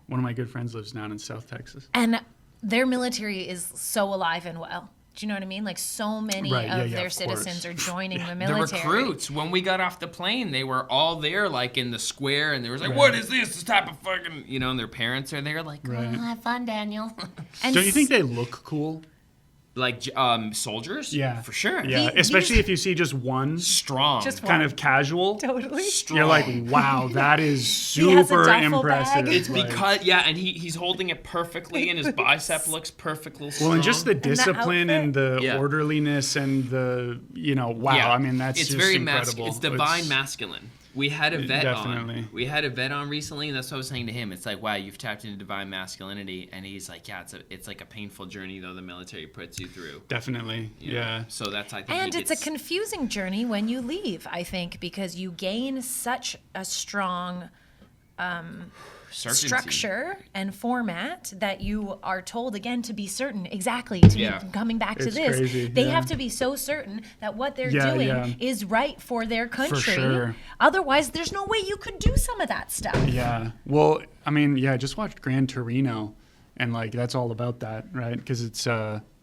one of my good friends lives down in South Texas. And their military is so alive and well. Do you know what I mean? Like so many of their citizens are joining the military. The recruits, when we got off the plane, they were all there like in the square and there was like, what is this type of fucking, and their parents are there like, have fun, Daniel. And don't you think they look cool? Like soldiers? Yeah. For sure. Yeah, especially if you see just one. Strong. Just kind of casual. Totally. Strong. You're like, wow, that is He has a super duffel bag. impressive. It's because, and he's holding it perfectly and his bicep looks perfectly strong. Well, and just the discipline and the, outfit. orderliness and the, wow, Yeah. I mean, that's it's just very incredible. It's divine masculine. We had a vet Definitely. on. We had a vet on recently, and that's what I was saying to him. It's like, wow, you've tapped into divine masculinity, and he's like, yeah, it's like a painful journey though the military puts you through. Definitely, yeah. So that's, I think, And it's a confusing journey when you leave, I think, because you gain such a strong certainty. structure and format that you are told again to be certain. Exactly. To be coming back to It's this, crazy, they have to be so certain that what they're doing is right for their country. sure. Otherwise, there's no way you could do some of that stuff. Yeah. Well, I mean, I just watched Gran Torino, and like that's all about that, right? Because it's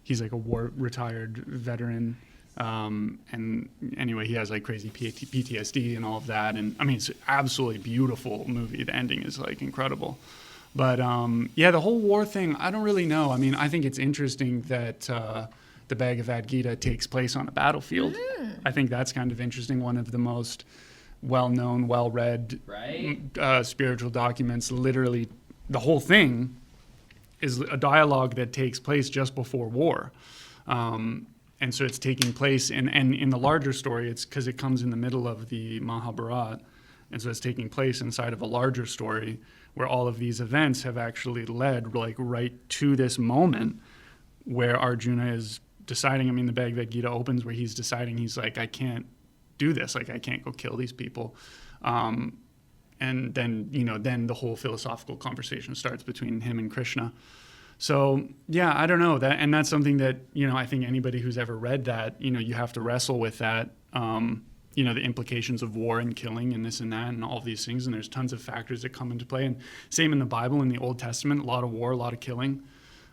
he's like a retired veteran, and anyway, he has like crazy PTSD and all of that, and I mean, it's an absolutely beautiful movie. The ending is like incredible, but the whole war thing, I don't really know. I mean, I think it's interesting that the Bhagavad Gita takes place on a battlefield. I think that's kind of interesting. One of the most well-known, well-read spiritual documents. Literally, the whole thing is a dialogue that takes place just before war. And so it's taking place, and in the larger story, it's because it comes in the middle of the Mahabharata, and so it's taking place inside of a larger story where all of these events have actually led like right to this moment where Arjuna is deciding. I mean, the Bhagavad Gita opens where he's deciding, he's like, I can't do this, like I can't go kill these people. And then, then the whole philosophical conversation starts between him and Krishna. So yeah, I don't know that, and that's something that, you know, I think anybody who's ever read that, you know, you have to wrestle with that. You know, the implications of war and killing and this and that and all of these things, and there's tons of factors that come into play. And same in the Bible, in the Old Testament, a lot of war, a lot of killing.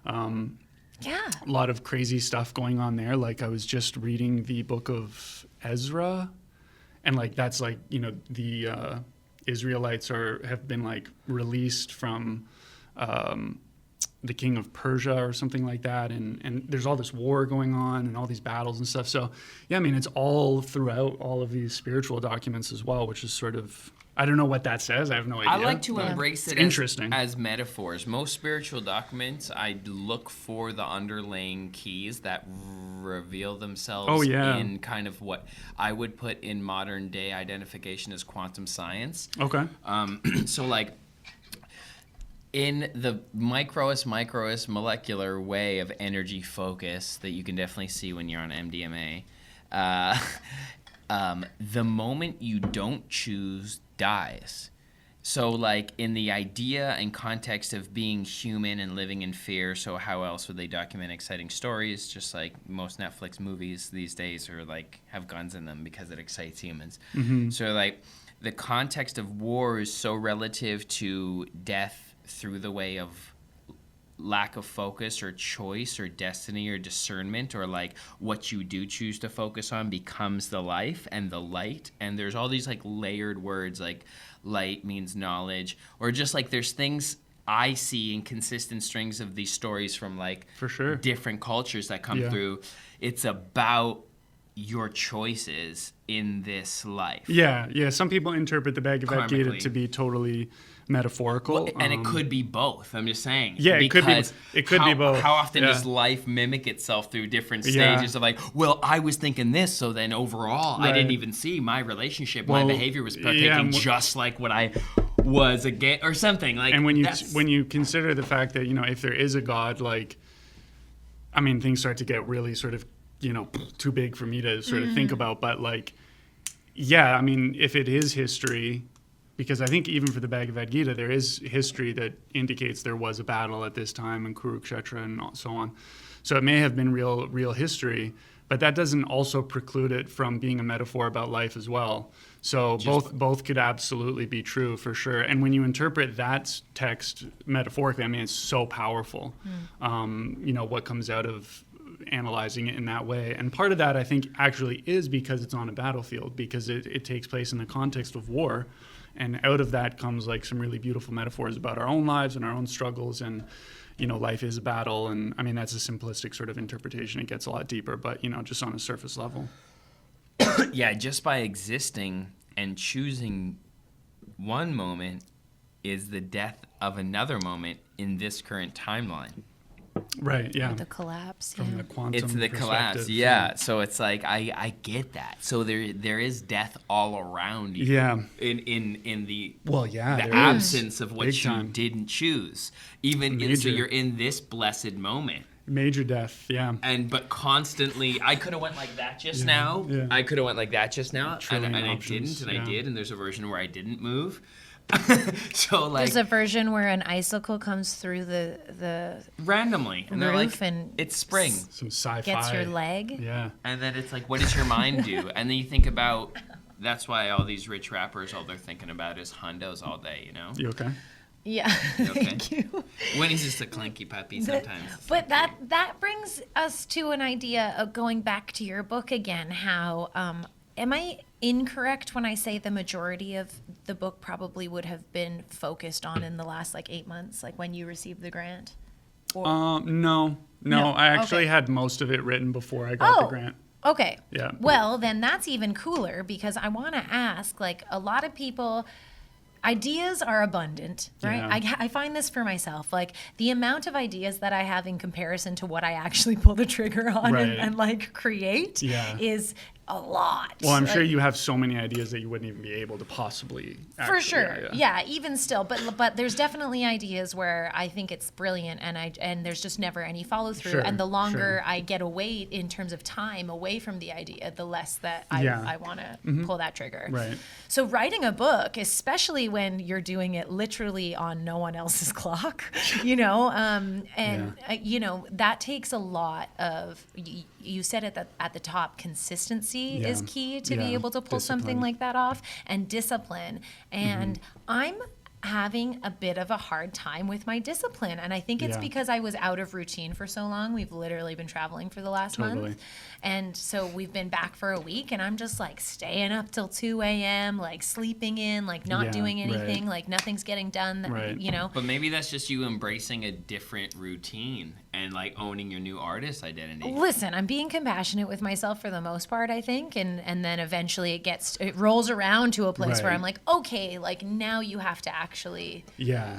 Yeah. A lot of crazy stuff going on there. Like, I was just reading the book of Ezra, and like that's like, you know, the Israelites have been like released from the king of Persia or something like that, and there's all this war going on and all these battles and stuff. So yeah, I mean, it's all throughout all of these spiritual documents as well, which is sort of, I don't know what that says. I have no idea. I like to embrace it interesting. As metaphors. Most spiritual documents, I look for the underlying keys that reveal themselves in kind of what I would put in modern day identification as quantum science. Okay. So like, in the microest molecular way of energy focus that you can definitely see when you're on MDMA, the moment you don't choose dies. So like in the idea and context of being human and living in fear, so how else would they document exciting stories? Just like most Netflix movies these days are like have guns in them because it excites humans. Mm-hmm. So like the context of war is so relative to death through the way of lack of focus or choice or destiny or discernment, or like what you do choose to focus on becomes the life and the light. And there's all these like layered words, like light means knowledge, or just like there's things I see in consistent strings of these stories from like For sure. different cultures that come through. It's about your choices in this life. Yeah. Some people interpret the Bhagavad Gita Karmically. to be totally metaphorical, Well, and it could be both. I'm just saying. Yeah, it could be. It could be both. How often Yeah. does life mimic itself through different Yeah. stages of like, well, I was thinking this, so then overall, I Right. didn't even see my relationship, Well, my behavior was partaking yeah, just like what I was again, or something like. And that's- when you consider the fact that, you know, if there is a God, like, I mean, things start to get really sort of, you know, too big for me to sort of think about. But like, yeah, I mean, if it is history, because I think even for the Bhagavad Gita, there is history that indicates there was a battle at this time in Kurukshetra and so on. So it may have been real history, but that doesn't also preclude it from being a metaphor about life as well. So both could absolutely be true for sure. And when you interpret that text metaphorically, I mean, it's so powerful. You know, what comes out of analyzing it in that way. And part of that, I think, actually is because it's on a battlefield, because it takes place in the context of war. And out of that comes like some really beautiful metaphors about our own lives and our own struggles, and, you know, life is a battle. And I mean, that's a simplistic sort of interpretation. It gets a lot deeper, but, you know, just on a surface level. yeah, just by existing and choosing one moment is the death of another moment in this current timeline. Right, yeah. The collapse. From the quantum It's the collapse, perspective. yeah. So it's like I get that. So there is death all around you. Yeah. In the Well, yeah, the there is. absence of what Big you time. didn't choose. Even so Major. you're in this blessed moment. Major death, yeah. But constantly, I could have went like that just now. yeah. I could have went like that just now, Trillion and I options, didn't, and yeah. I did. And there's a version where I didn't move. So like There's a version where an icicle comes through the randomly, and they're roof like, and it's spring. Some sci-fi. gets your leg. Yeah. And then it's like, what does your mind do? And then you think about, that's why all these rich rappers, all they're thinking about is hundos all day, you know? You okay? Yeah. Okay. Thank you. When he's just a clanky puppy sometimes. It's But like, that brings us to an idea of going back to your book again. How am I incorrect when I say the majority of the book probably would have been focused on in the last like 8 months, like when you received the grant? Or, No. I actually Okay. had most of it written before I got the Oh. grant. Okay. Yeah. Well, then that's even cooler, because I want to ask, like, a lot of people, ideas are abundant, right? Yeah. I find this for myself, like the amount of ideas that I have in comparison to what I actually pull the trigger on Right. and like create Yeah. is a lot. Well, I'm sure Like, you have so many ideas that you wouldn't even be able to possibly. for sure, yeah. Even still, but there's definitely ideas where I think it's brilliant, and there's just never any follow through. Sure, And the longer sure. I get away in terms of time away from the idea, the less that I want to pull that trigger. Right. So writing a book, especially when you're doing it literally on no one else's clock, that takes a lot of. You said it at the top, consistency is key to be able to pull something like that off, and discipline. And I'm having a bit of a hard time with my discipline, and I think it's because I was out of routine for so long. We've literally been traveling for the last month, and so we've been back for a week, and I'm just like staying up till 2 a.m., like sleeping in, like not doing anything, like nothing's getting done, But maybe that's just you embracing a different routine and like owning your new artist identity. Listen, I'm being compassionate with myself for the most part, I think, and then eventually it rolls around to a place where I'm like, okay, like now you have to actually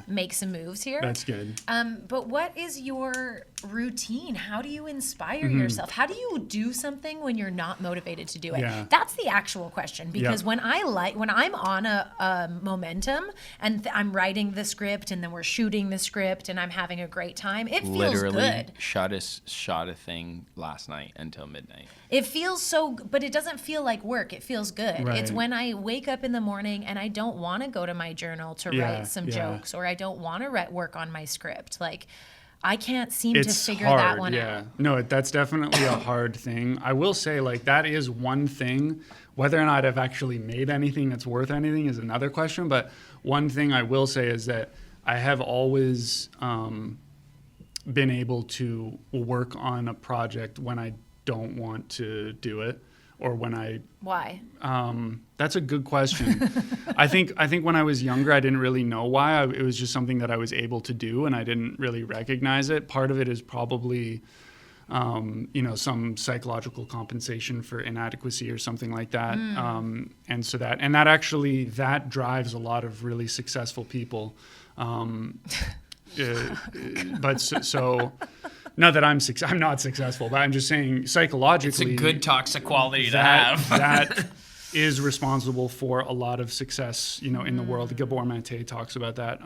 make some moves here. That's good. But what is your routine? How do you inspire yourself? How do you do something when you're not motivated to do it? Yeah. That's the actual question, because when I'm on a momentum and I'm writing the script and then we're shooting the script and I'm having a great time, it feels good. Shot a thing last night until midnight. It feels so, but it doesn't feel like work. It feels good. Right. It's when I wake up in the morning and I don't want to go to my journal to write some jokes, or I don't want to work on my script. Like, I can't seem to figure that one out. No, that's definitely a hard thing. I will say, like, that is one thing. Whether or not I've actually made anything that's worth anything is another question. But one thing I will say is that I have always been able to work on a project when I don't want to do it, or when I. Why? That's a good question. I think when I was younger, I didn't really know why. It was just something that I was able to do, and I didn't really recognize it. Part of it is probably, some psychological compensation for inadequacy or something like that. And that drives a lot of really successful people. But so not that I'm not successful, but I'm just saying psychologically, it's a good toxic quality to have. That is responsible for a lot of success, in the world. Gabor Mate talks about that.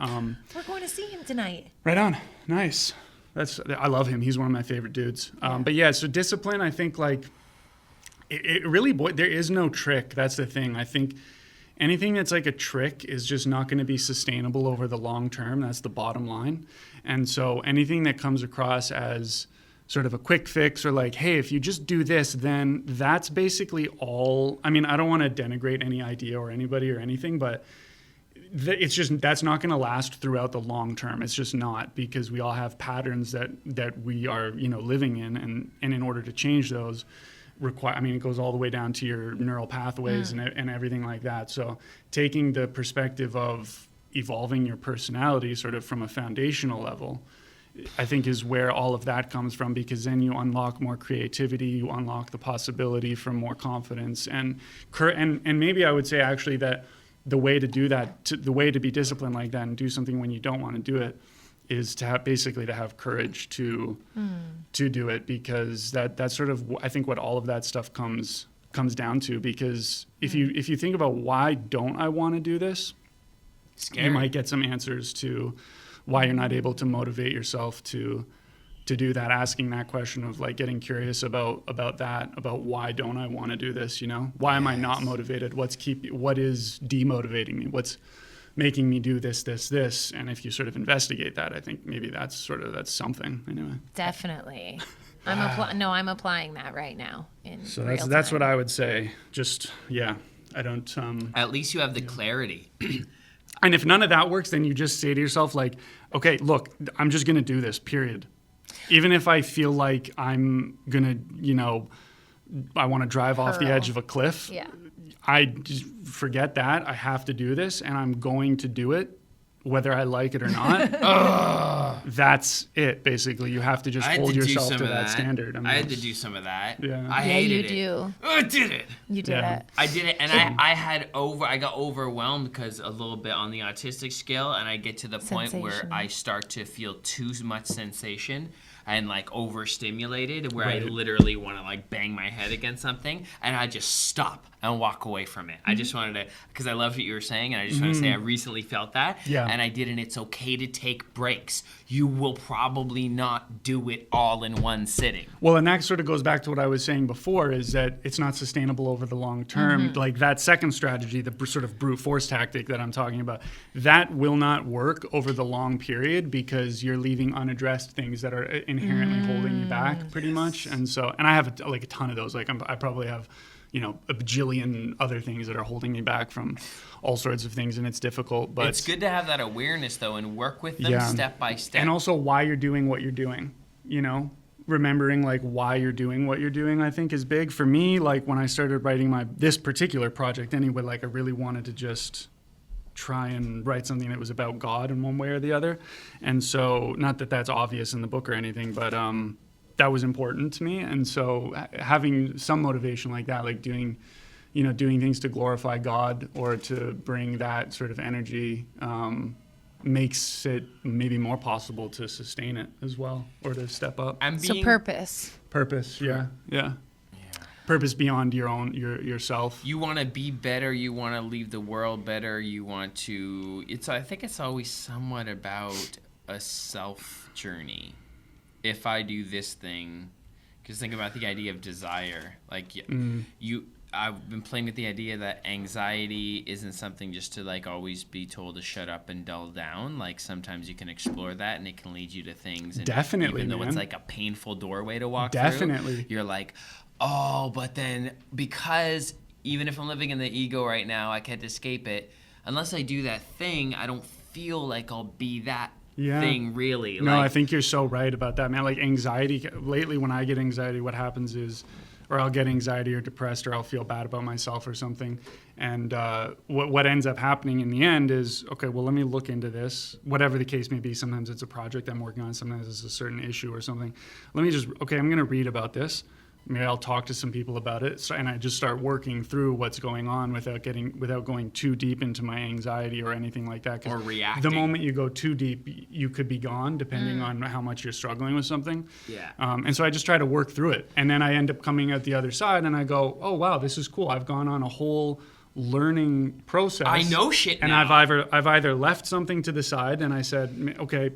We're going to see him tonight. Right on. Nice. I love him. He's one of my favorite dudes. But yeah, so discipline, I think like it really, there is no trick. That's the thing. I think anything that's like a trick is just not going to be sustainable over the long term. That's the bottom line. And so anything that comes across as sort of a quick fix, or like, hey, if you just do this, then that's basically all. I mean, I don't want to denigrate any idea or anybody or anything, but it's just, that's not going to last throughout the long term. It's just not, because we all have patterns that we are, living in. And in order to change those, it goes all the way down to your neural pathways and everything like that. So taking the perspective of evolving your personality sort of from a foundational level, I think is where all of that comes from, because then you unlock more creativity, you unlock the possibility for more confidence. And maybe I would say actually that the way to do that, the way to be disciplined like that and do something when you don't want to do it, is to have courage to do it, because that's sort of, I think, what all of that stuff comes down to. Because if you think about why don't I want to do this, you might get some answers to why you're not able to motivate yourself to do that. Asking that question of like getting curious about why don't I want to do this? Why am I not motivated? What is demotivating me? What's making me do this, and if you sort of investigate that, I think maybe that's something anyway. Definitely. I'm applying that right now in so real that's time. what I would say. Just I don't. At least you have the clarity. And if none of that works, then you just say to yourself like, okay, look, I'm just gonna do this. Period. Even if I feel like I'm gonna, I want to drive off the edge of a cliff. Yeah. I just forget that. I have to do this, and I'm going to do it, whether I like it or not. That's it, basically. You have to just hold yourself to that standard. I had to do some of that. Yeah. I hated you do. it. I did it. You did it. I did it, and I got overwhelmed because a little bit on the autistic scale, and I get to the point where I start to feel too much sensation. and like overstimulated where I Right. literally want to like bang my head against something, and I just stop and walk away from it. I just wanted to, because I loved what you were saying, and I just want to say I recently felt that, Yeah. and I did, and it's okay to take breaks. You will probably not do it all in one sitting. Well, and that sort of goes back to what I was saying before, is that it's not sustainable over the long term. Like that second strategy, the sort of brute force tactic that I'm talking about, that will not work over the long period because you're leaving unaddressed things that are inherently holding you back pretty much. And so, and I have a ton of those. Like I probably have, a bajillion other things that are holding me back from all sorts of things, and it's difficult. But It's good to have that awareness, though, and work with them step by step. And also why you're doing what you're doing, remembering like why you're doing what you're doing, I think is big. For me, like when I started writing this particular project anyway, like I really wanted to just try and write something that was about God in one way or the other. And so, not that that's obvious in the book or anything, but that was important to me. And so having some motivation like that, like doing things to glorify God or to bring that sort of energy, makes it maybe more possible to sustain it as well, or to step up. So purpose. Yeah. Purpose beyond yourself. You want to be better. You want to leave the world better. You want to. I think it's always somewhat about a self journey. If I do this thing, because think about the idea of desire. Like I've been playing with the idea that anxiety isn't something just to like always be told to shut up and dull down. Like sometimes you can explore that and it can lead you to things. And Definitely, even though man. it's like a painful doorway to walk Definitely. through, you're like, oh, but then because even if I'm living in the ego right now, I can't escape it. Unless I do that thing, I don't feel like I'll be that thing really. No, I think you're so right about that, man. Like anxiety, lately when I get anxiety, what happens is, or I'll get anxiety or depressed, or I'll feel bad about myself or something. And what ends up happening in the end is, okay, well, let me look into this, whatever the case may be. Sometimes it's a project I'm working on. Sometimes it's a certain issue or something. I'm going to read about this. Maybe I'll talk to some people about it, and I just start working through what's going on without going too deep into my anxiety or anything like that. 'Cause or reacting. the moment you go too deep, you could be gone, depending on how much you're struggling with something. Yeah. And so I just try to work through it, and then I end up coming out the other side, and I go, "Oh wow, this is cool. I've gone on a whole learning process. I know shit and now. I've either left something to the side, and I said, okay,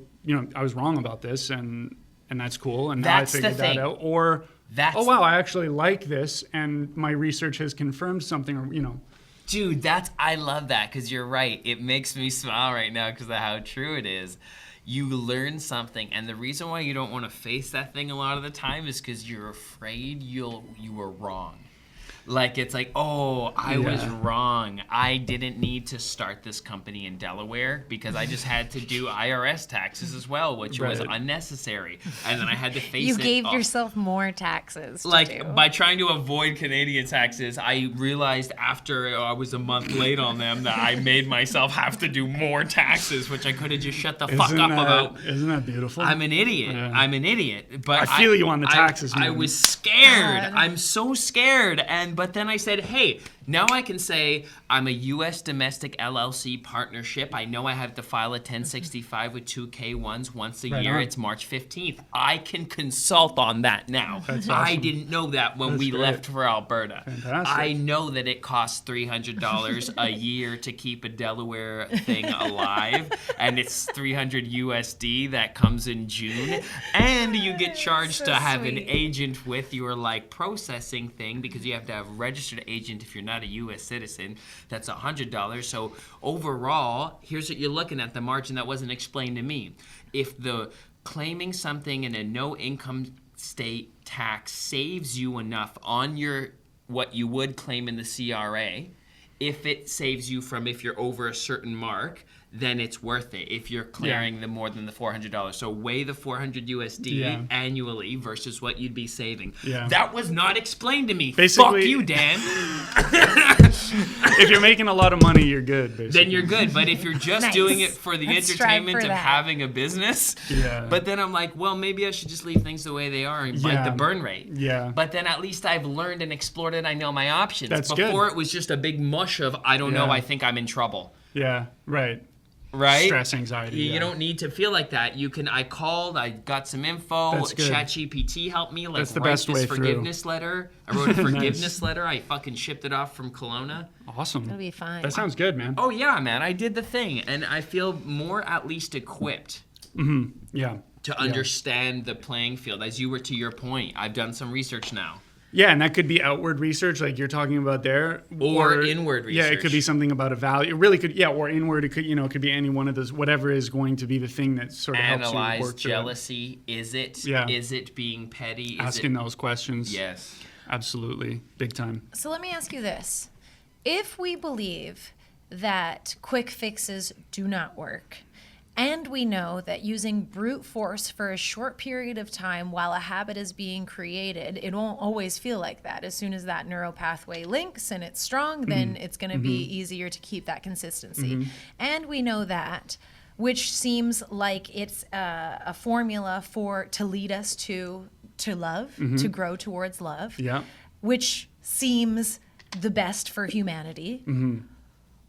I was wrong about this, and that's cool, and now I That's the figured that thing. out, or." That's Oh wow! I actually like this, and my research has confirmed something. Or Dude, I love that because you're right. It makes me smile right now because of how true it is. You learn something, and the reason why you don't want to face that thing a lot of the time is because you're afraid you were wrong. Like it's like, oh, I was wrong. I didn't need to start this company in Delaware because I just had to do IRS taxes as well, which was unnecessary. And then I had to face it. You gave yourself more taxes to do. By trying to avoid Canadian taxes, I realized after I was a month late on them that I made myself have to do more taxes, which I could have just shut the fuck up about. Isn't that beautiful? I'm an idiot. Yeah. I'm an idiot. But I feel you on the taxes, I man. was scared. I'm so scared. But then I said, hey, now I can say I'm a U.S. domestic LLC partnership. I know I have to file a 1065 with 2K1s once a year. on. It's March 15th. I can consult on that now. That's I awesome. didn't know that when That's we great. left for Alberta. Fantastic. I know that it costs $300 a year to keep a Delaware thing alive, and it's 300 USD that comes in June, and you get charged So to have an sweet. agent with your processing thing because you have to have a registered agent if you're not a U.S. citizen. That's $100. So overall, here's what you're looking at, the margin that wasn't explained to me. If the claiming something in a no income state tax saves you enough on your what you would claim in the CRA, if it saves you from if you're over a certain mark, then it's worth it if you're clearing the more than the $400. So weigh the 400 USD annually versus what you'd be saving. Yeah. That was not explained to me. Basically- Fuck you, Dan. If you're making a lot of money, you're good. Basically. Then you're good. But if you're just Nice. doing it for the Let's strive entertainment for of that. having a business, Yeah. but then I'm like, well, maybe I should just leave things the way they are and bite Yeah. the burn rate. Yeah. But then at least I've learned and explored it. I know my options. That's Before good. it was just a big mush of, I don't know, Yeah. I think I'm in trouble. Yeah. Right. right? Stress, anxiety. You don't need to feel like that. I called, I got some info. That's good. ChatGPT helped me That's the write best this way forgiveness letter. I wrote a forgiveness Nice. letter. I fucking shipped it off from Kelowna. Awesome. It'll be fine. That sounds good, man. Oh yeah, man, I did the thing, and I feel more at least equipped Yeah. to understand the playing field. As you were to your point, I've done some research now. Yeah, and that could be outward research, like you're talking about there, Or inward Yeah, it research. could be something about a value. It really could, yeah, or inward. It could, it could be any one of those. Whatever is going to be the thing that sort of helps you Analyze work through it. jealousy. Is it? Yeah. Is it being petty? Is Asking it? those questions. Yes. Absolutely, big time. So let me ask you this. If we believe that quick fixes do not work, and we know that using brute force for a short period of time while a habit is being created, it won't always feel like that. As soon as that neural pathway links and it's strong, then it's going to be easier to keep that consistency. And we know that, which seems like it's a formula to lead us to love, to grow towards love, Yeah. which seems the best for humanity.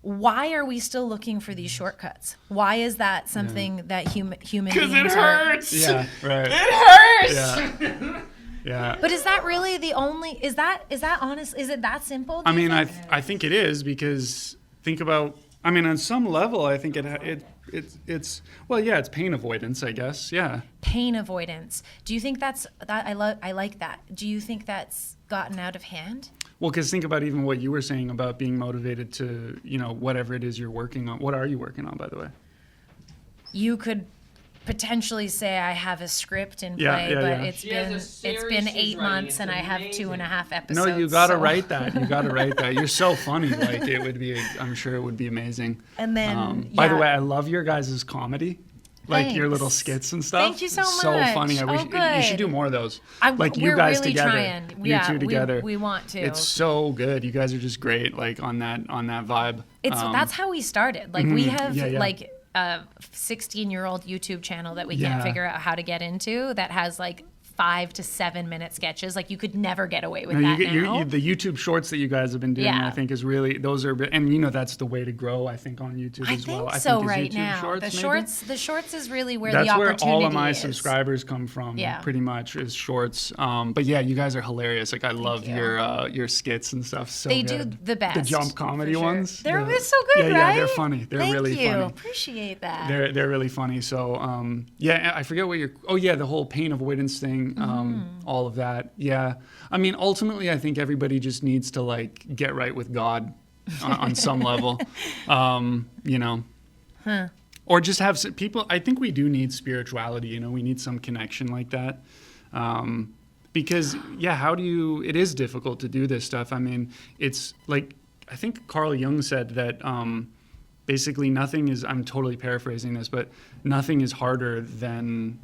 Why are we still looking for these shortcuts? Why is that something that human Because beings it are? hurts. Yeah, right. It hurts. Yeah. Yeah. But is that really the only? Is that honest? Is it that simple? do I you mean, think? I think it is because think about. I mean, on some level, I think it's well, yeah, it's pain avoidance, I guess. Yeah. Pain avoidance. Do you think that? I like that. Do you think that's gotten out of hand? Well, because think about even what you were saying about being motivated to, whatever it is you're working on. What are you working on, by the way? You could potentially say I have a script in play, Yeah, but yeah. it's She has a been series she's 8 writing. months It's and I have amazing. 2.5 episodes. No, you got to so- write that. You got to write that. You're so funny. Like it would be. I'm sure it would be amazing. And then, by the yeah. way, I love your guys' comedy. Like your little Thanks. skits and stuff. Thank you so So much. funny. Oh, You should good. do more of those. We're you guys really together. trying. You Yeah, two together. we want to. It's so good. You guys are just great. Like on that vibe. That's how we started. Like we have Yeah, yeah. like a 16-year-old YouTube channel that we Yeah. can't figure out how to get into that has like 5 to 7 minute sketches. Like you could never get away with No, that you, now. the YouTube shorts that you guys have been doing, Yeah. I think, is really those are, and that's the way to grow. I think on YouTube I as well. think so is right YouTube now. Shorts, The maybe? shorts is really where That's the where opportunity all of my is. subscribers come from. Yeah. Pretty much is shorts. But yeah, you guys are hilarious. Like I love you. your skits and stuff. So They good. do the best. The jump comedy for sure. ones. They're the- so good, yeah, right? Yeah, they're funny. They're Thank really you. funny. Appreciate that. They're really funny. So yeah, I forget what the whole pain avoidance thing, all of that. Yeah, I mean, ultimately, I think everybody just needs to like get right with God on some level, or just have people. I think we do need spirituality. We need some connection like that. Because how do you? It is difficult to do this stuff. I mean, it's like I think Carl Jung said that. Basically, nothing is, I'm totally paraphrasing this, but nothing is harder than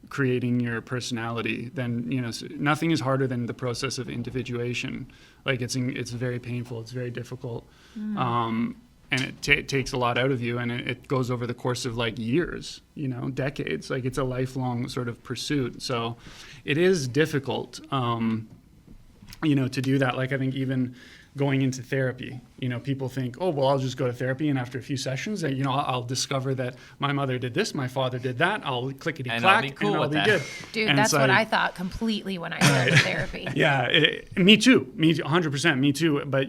creating your personality. Nothing is harder than the process of individuation. Like it's very painful, it's very difficult. And it takes a lot out of you, and it goes over the course of like years, decades. Like it's a lifelong sort of pursuit. So it is difficult, to do that. Like I think even going into therapy, people think, oh, well, I'll just go to therapy, and after a few sessions, I'll discover that my mother did this, my father did that, I'll clickety And clack, I'll be cool and I'll with be that. good. Dude, And that's it's what like- I thought completely when I started therapy. Yeah, me too. 100%, me too. But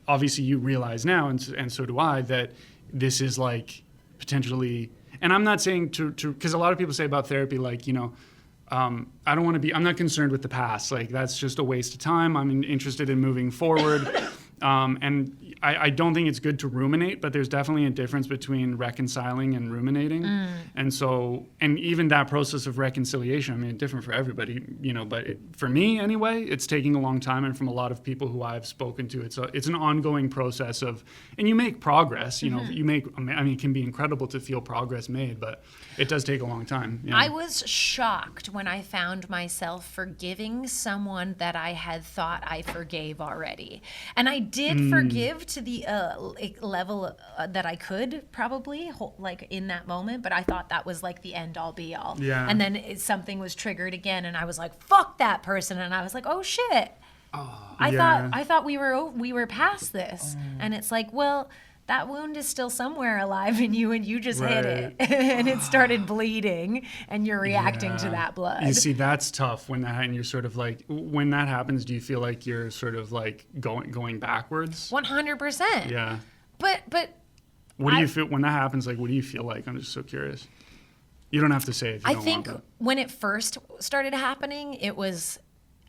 obviously, you realize now, and so do I, that this is like potentially. And I'm not saying to because a lot of people say about therapy, like I don't want to be. I'm not concerned with the past. Like that's just a waste of time. I'm interested in moving forward. And I don't think it's good to ruminate, but there's definitely a difference between reconciling and ruminating. And even that process of reconciliation, I mean, different for everybody, but for me anyway, it's taking a long time. And from a lot of people who I've spoken to, it's an ongoing process and you make progress, it can be incredible to feel progress made, but it does take a long time. I was shocked when I found myself forgiving someone that I had thought I forgave already. And I did forgive to the level that I could probably, like in that moment, but I thought that was like the end all be all. Yeah. And then something was triggered again, and I was like, fuck that person. And I was like, oh shit. I thought we were past this. And it's like, well, that wound is still somewhere alive in you and you just hit it Right. and it started bleeding and you're reacting to Yeah. that blood. You see, that's tough when that, and you're sort of like, when that happens, do you feel like you're sort of like going backwards? 100%. Yeah. But What do you feel when that happens? Like, what do you feel like? I'm just so curious. You don't have to say if you I don't think want to. when it first started happening,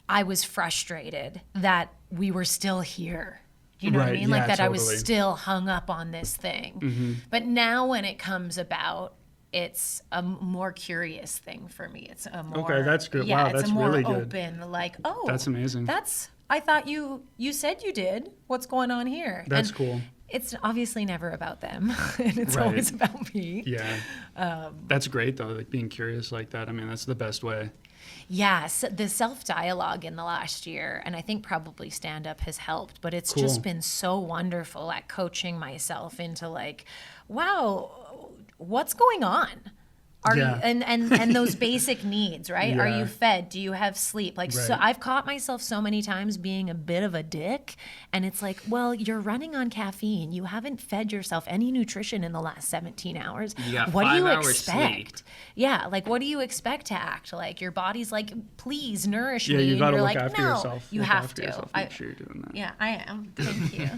I was frustrated that we were still here. You know what I Right, mean? Like yeah, that I was totally. still hung up on this thing. But now when it comes about, it's a more curious thing for me. It's a more Okay, that's good. Yeah, Wow, it's that's a more really good. open. Like, oh, That's amazing. I thought you said you did. What's going on here? That's And cool. It's obviously never about them, and it's Right. always about me. Yeah. That's great though. Like being curious like that. I mean, that's the best way. Yes, the self-dialogue in the last year, and I think probably stand-up has helped, but it's just Cool. been so wonderful at coaching myself into like, wow, what's going on? Are Yeah. you, and those basic needs, right? Are Yeah. you fed? Do you have sleep? Like, so Right. I've caught myself so many times being a bit of a dick, and it's like, well, you're running on caffeine. You haven't fed yourself any nutrition in the last 17 hours. You got What do 5 you hours expect? sleep. Yeah, like what do you expect to act like? Your body's like, please nourish Yeah, me. you and got to you're look like, after no, yourself. you Look have after to. yourself. Make sure you're doing that. Yeah, I am. Thank you.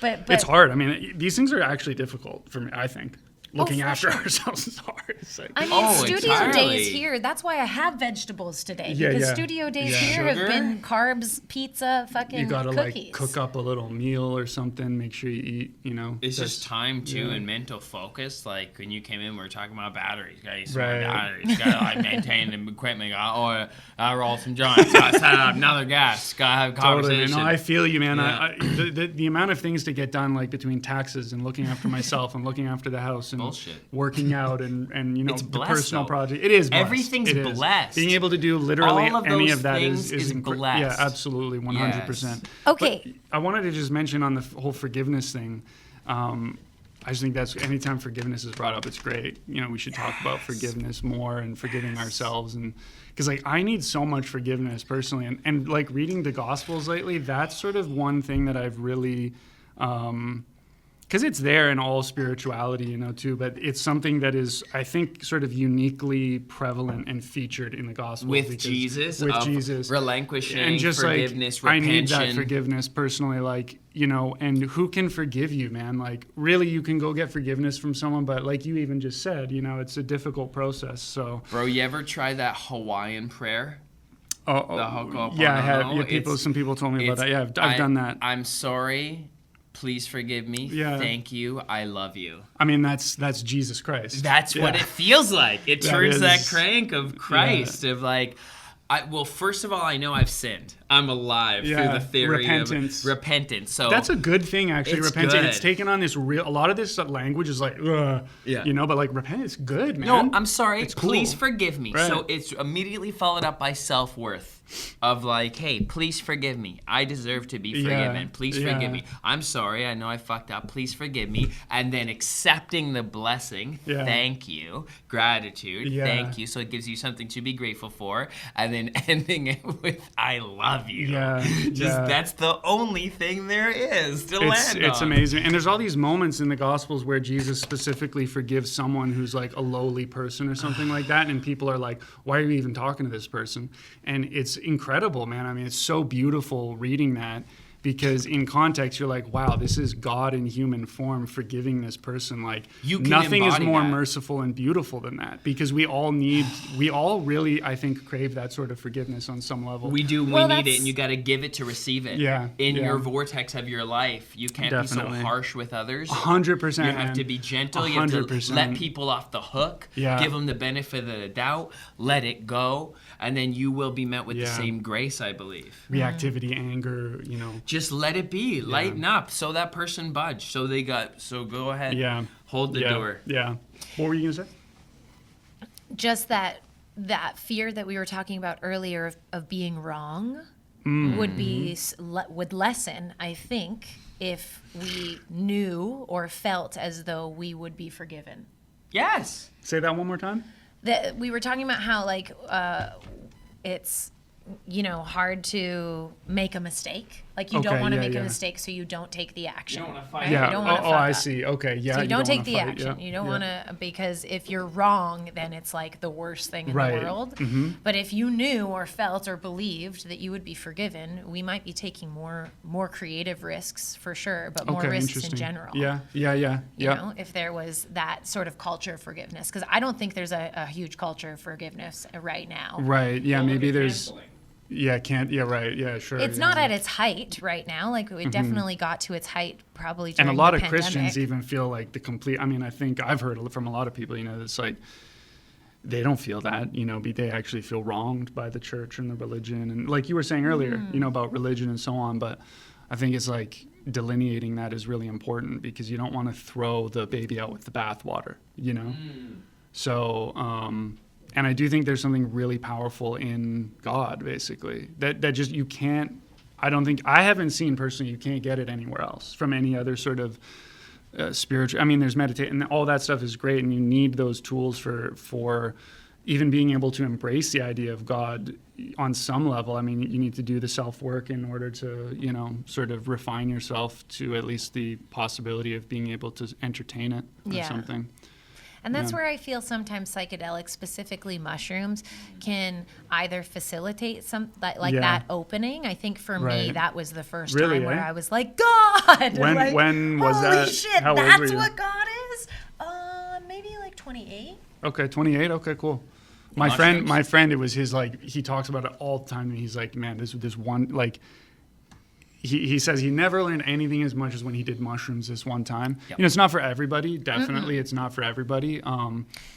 But It's hard. I mean, these things are actually difficult for me, I think. Looking for after sure. ourselves is hard. It's like, I mean, Oh, studio entirely. days here. That's why I have vegetables today. Yeah, because yeah. studio days Yeah. here Sugar? have been carbs, pizza, fucking you got to cookies. like cook up a little meal or something. Make sure you eat, you know. It's that's- just time too yeah. and mental focus. Like when you came in, we were talking about batteries. Got to use some Right. more batteries. Got to like maintain the equipment. Got to roll some joints. Got to set up another gas. Got to have a Totally. conversation. No, I feel you, man. Yeah. The amount of things to get done, like between taxes and looking after myself and looking after the house and Bullshit. working out and you know It's the blessed, personal though. project. It is blessed. Everything's It is. blessed. Being able to do literally All of any those of that things is Yeah, blessed. absolutely, 100%. Okay. But I wanted to just mention on the whole forgiveness thing. I just think that's anytime forgiveness is brought up, it's great. You know, we should talk about forgiveness more and forgiving ourselves, and because like I need so much forgiveness personally, and like reading the Gospels lately, that's sort of one thing that I've really. Because it's there in all spirituality, you know, too, but it's something that is, I think, sort of uniquely prevalent and featured in the gospel. with Jesus, with of Jesus, relinquishing, and just forgiveness, like I need repentation. that forgiveness personally, like you know, and who can forgive you, man? Like really, you can go get forgiveness from someone, but like you even just said, you know, it's a difficult process. So, Bro, you ever try that Hawaiian prayer? oh, Ho'oponopono, yeah, I have. Yeah, it's- some people told me about It's- that. Yeah, I've done that. I'm sorry. Please forgive me. Yeah. Thank you. I love you. I mean, that's Jesus Christ. That's what Yeah. it feels like. It That turns that is- crank of Christ of like, well, first of all, I know I've sinned. I'm alive Yeah, through the theory repentance. of repentance. So That's a good thing, actually. It's Repenting. good. It's taken on this real. A lot of this language is like, ugh, Yeah. you know, but like repent is good, man. no, I'm sorry. It's cool. Please forgive me. Right. So it's immediately followed up by self-worth of like, hey, please forgive me. I deserve to be Yeah, forgiven. Please yeah. forgive me. I'm sorry. I know I fucked up. Please forgive me. And then accepting the blessing. Yeah. Thank you. Gratitude. Yeah. Thank you. So it gives you something to be grateful for. And then ending it with, I love you. Yeah, Just yeah. that's the only thing there is to land It's on. amazing, and there's all these moments in the Gospels where Jesus specifically forgives someone who's like a lowly person or something like that, and people are like, "Why are you even talking to this person?" And it's incredible, man. I mean, it's so beautiful reading that. Because in context, you're like, wow, this is God in human form forgiving this person. Like, You can nothing is embody more that. merciful and beautiful than that. Because we all really, I think, crave that sort of forgiveness on some level. We do. Well, we need it, that's- and you got to give it to receive it. Yeah, In yeah. your vortex of your life, you can't Definitely. be so harsh with others. 100%. You have man. to be gentle. You have to 100%. let people off the hook. Yeah. Give them the benefit of the doubt. Let it go, and then you will be met with the Yeah. same grace, I believe. Reactivity, anger, you know. Just let it be. Lighten up. So that person budge. So go ahead. Yeah. Hold the yeah. door. Yeah. What were you gonna say? Just that fear that we were talking about earlier of being wrong would be would lessen, I think, if we knew or felt as though we would be forgiven. Yes. Say that one more time. That we were talking about how like it's hard to make a mistake. Like you don't Okay, want to yeah, make a yeah. mistake, so you don't take the action. wanna fight. right? Yeah. You don't want to I see. Okay. Yeah. So you don't take wanna the fight. action. Yeah. You don't yeah. want to, because if you're wrong, then it's like the worst thing in Right. the world. But if you knew or felt or believed that you would be forgiven, we might be taking more creative risks for sure, but more Okay. risks in Interesting. general. Yeah. You know, if there was that sort of culture of forgiveness, because I don't think there's a huge culture of forgiveness right now. Right. Yeah. Well, look Maybe at there's. canceling. Yeah. Can't. Yeah. Right. Yeah. Sure. It's yeah. not at its height right now. Like it definitely got to its height probably during And a lot the of pandemic. Christians even feel like the complete. I mean, I think I've heard from a lot of people. It's like they don't feel that. They actually feel wronged by the church and the religion, and like you were saying earlier, about religion and so on. But I think it's like delineating that is really important because you don't want to throw the baby out with the bathwater. So. And I do think there's something really powerful in God, basically, that just you can't. I haven't seen personally. You can't get it anywhere else from any other sort of spiritual. I mean, there's meditation and all that stuff is great, and you need those tools for even being able to embrace the idea of God on some level. I mean, you need to do the self work in order to sort of refine yourself to at least the possibility of being able to entertain it or Yeah. something. And that's Yeah. where I feel sometimes psychedelics, specifically mushrooms, can either facilitate like Yeah. that opening. I think for me, Right. that was the first Really, time where eh? I was like, God! When- like, when was holy that? shit, How old were that's you? what God is? Maybe like 28. Okay, 28. Okay, cool. My friend, it was his he talks about it all the time. And he's like, man, this one he says he never learned anything as much as when he did mushrooms this one time. Yep. It's not for everybody. Definitely, it's not for everybody.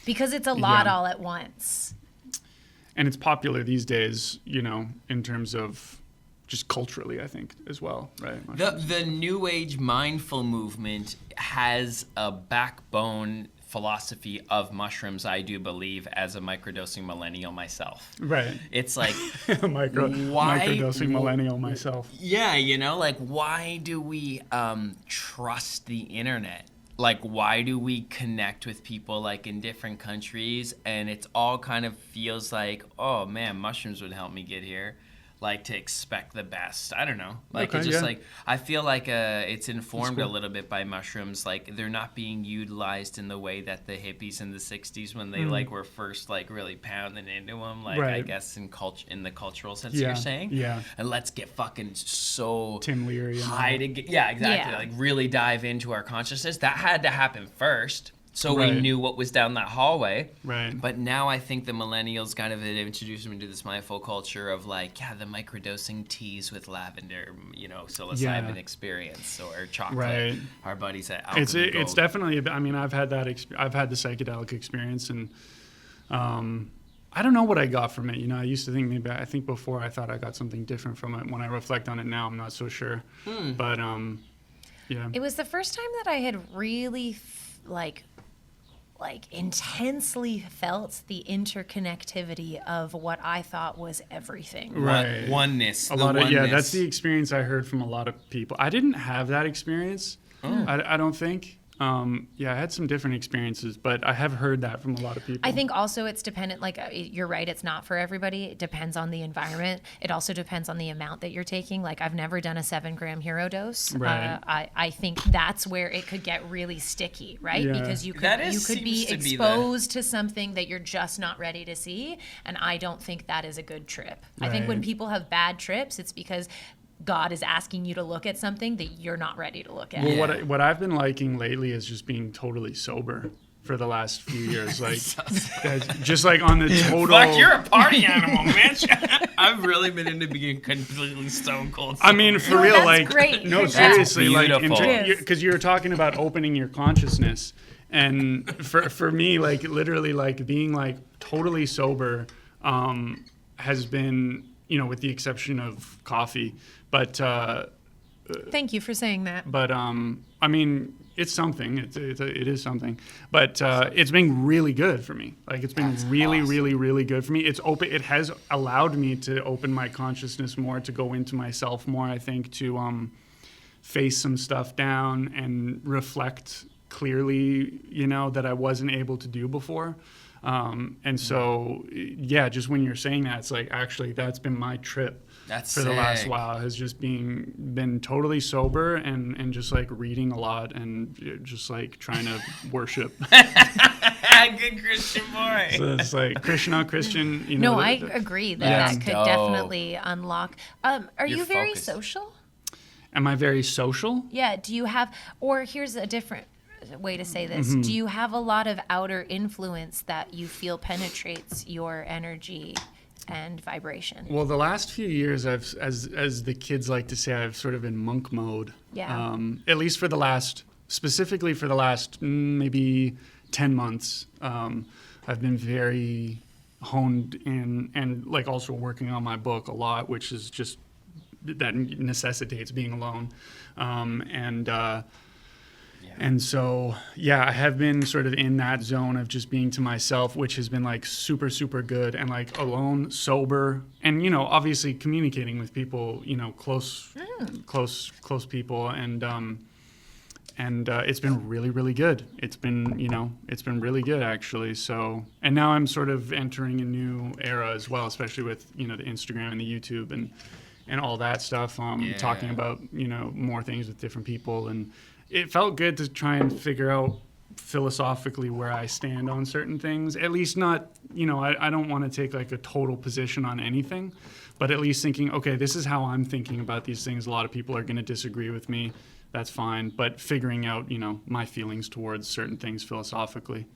Because it's a lot Yeah. all at once. And it's popular these days. In terms of just culturally, I think as well, right? The New Age mindful movement has a backbone philosophy of mushrooms, I do believe, as a microdosing millennial myself. Right. It's like, Microdosing millennial myself. yeah, why do we trust the internet? Like, why do we connect with people like in different countries? And it's all kind of feels like, oh man, mushrooms would help me get here. Like, to expect the best. I don't know. Like, Okay, it's just yeah. like, I feel like it's informed cool. a little bit by mushrooms. Like, they're not being utilized in the way that the hippies in the 60s when they, were first, really pounding into them. Like, I Right. guess in the cultural sense Yeah, you're saying. yeah. And let's get fucking so Tim Leary and all high that. to get, yeah, exactly. Yeah. Like, really dive into our consciousness. That had to happen first. So we Right. knew what was down that hallway. Right. But now I think the millennials kind of introduced them into this mindful culture of the microdosing teas with lavender, psilocybin Yeah. experience or chocolate. Right. Our buddies at It's Alchemy Gold. definitely. I mean, I've had that. I've had the psychedelic experience, and I don't know what I got from it. I used to think I think before I thought I got something different from it. When I reflect on it now, I'm not so sure. But yeah. It was the first time that I had really intensely felt the interconnectivity of what I thought was everything. Right. Oneness. A lot of that's the experience I heard from a lot of people. I didn't have that experience. I don't think. I had some different experiences, but I have heard that from a lot of people. I think also it's dependent, you're right, it's not for everybody. It depends on the environment. It also depends on the amount that you're taking. Like, I've never done a 7-gram hero dose. Right. I think that's where it could get really sticky, right? Yeah. Because you That could seems be to be exposed to something that you're just not ready to see, and I don't think that is a good trip. I think when Right. people have bad trips, it's because God is asking you to look at something that you're not ready to look at. Well, Yeah. what I've been liking lately is just being totally sober for the last few years. Just on the total. Fuck, you're a party animal, man. I've really been into being completely stone cold. I mean, for No, real, that's great. no, That's seriously, beautiful. because you were talking about opening your consciousness, and for me, literally, being totally sober, has been, with the exception of coffee, but Thank you for saying that. but I mean, it's something. It is something, but it's been really good for me. It's been That's really, awesome. really, really good for me. It's open. It has allowed me to open my consciousness more, to go into myself more. I think to face some stuff down and reflect clearly, that I wasn't able to do before. And so, yeah, just when you're saying that, it's like, actually, that's been my trip That's for the last sick. while, has just been totally sober and just like reading a lot and just like trying to worship. Good Christian boy. So it's like Christian, you know. No, I agree that Yeah. that could Dope. definitely unlock. Are You're you very focused. social? Am I very social? Yeah. Do you have, or here's a different way to say this. Mm-hmm. Do you have a lot of outer influence that you feel penetrates your energy and vibration? Well, the last few years, as the kids like to say, I've sort of been monk mode. Yeah. At least specifically for the last maybe 10 months, I've been very honed in and like also working on my book a lot, which is just that necessitates being alone. And so, yeah, I have been sort of in that zone of just being to myself, which has been like super, super good, and like alone, sober, and, you know, obviously communicating with people, you know, close people. And it's been really, really good. It's been really good actually. So, and now I'm sort of entering a new era as well, especially with, you know, the Instagram and the YouTube and all that stuff. Talking about, you know, more things with different people, and it felt good to try and figure out philosophically where I stand on certain things. At least not, you know, I don't want to take like a total position on anything, but at least thinking, okay, this is how I'm thinking about these things. A lot of people are going to disagree with me. That's fine. But figuring out, you know, my feelings towards certain things philosophically,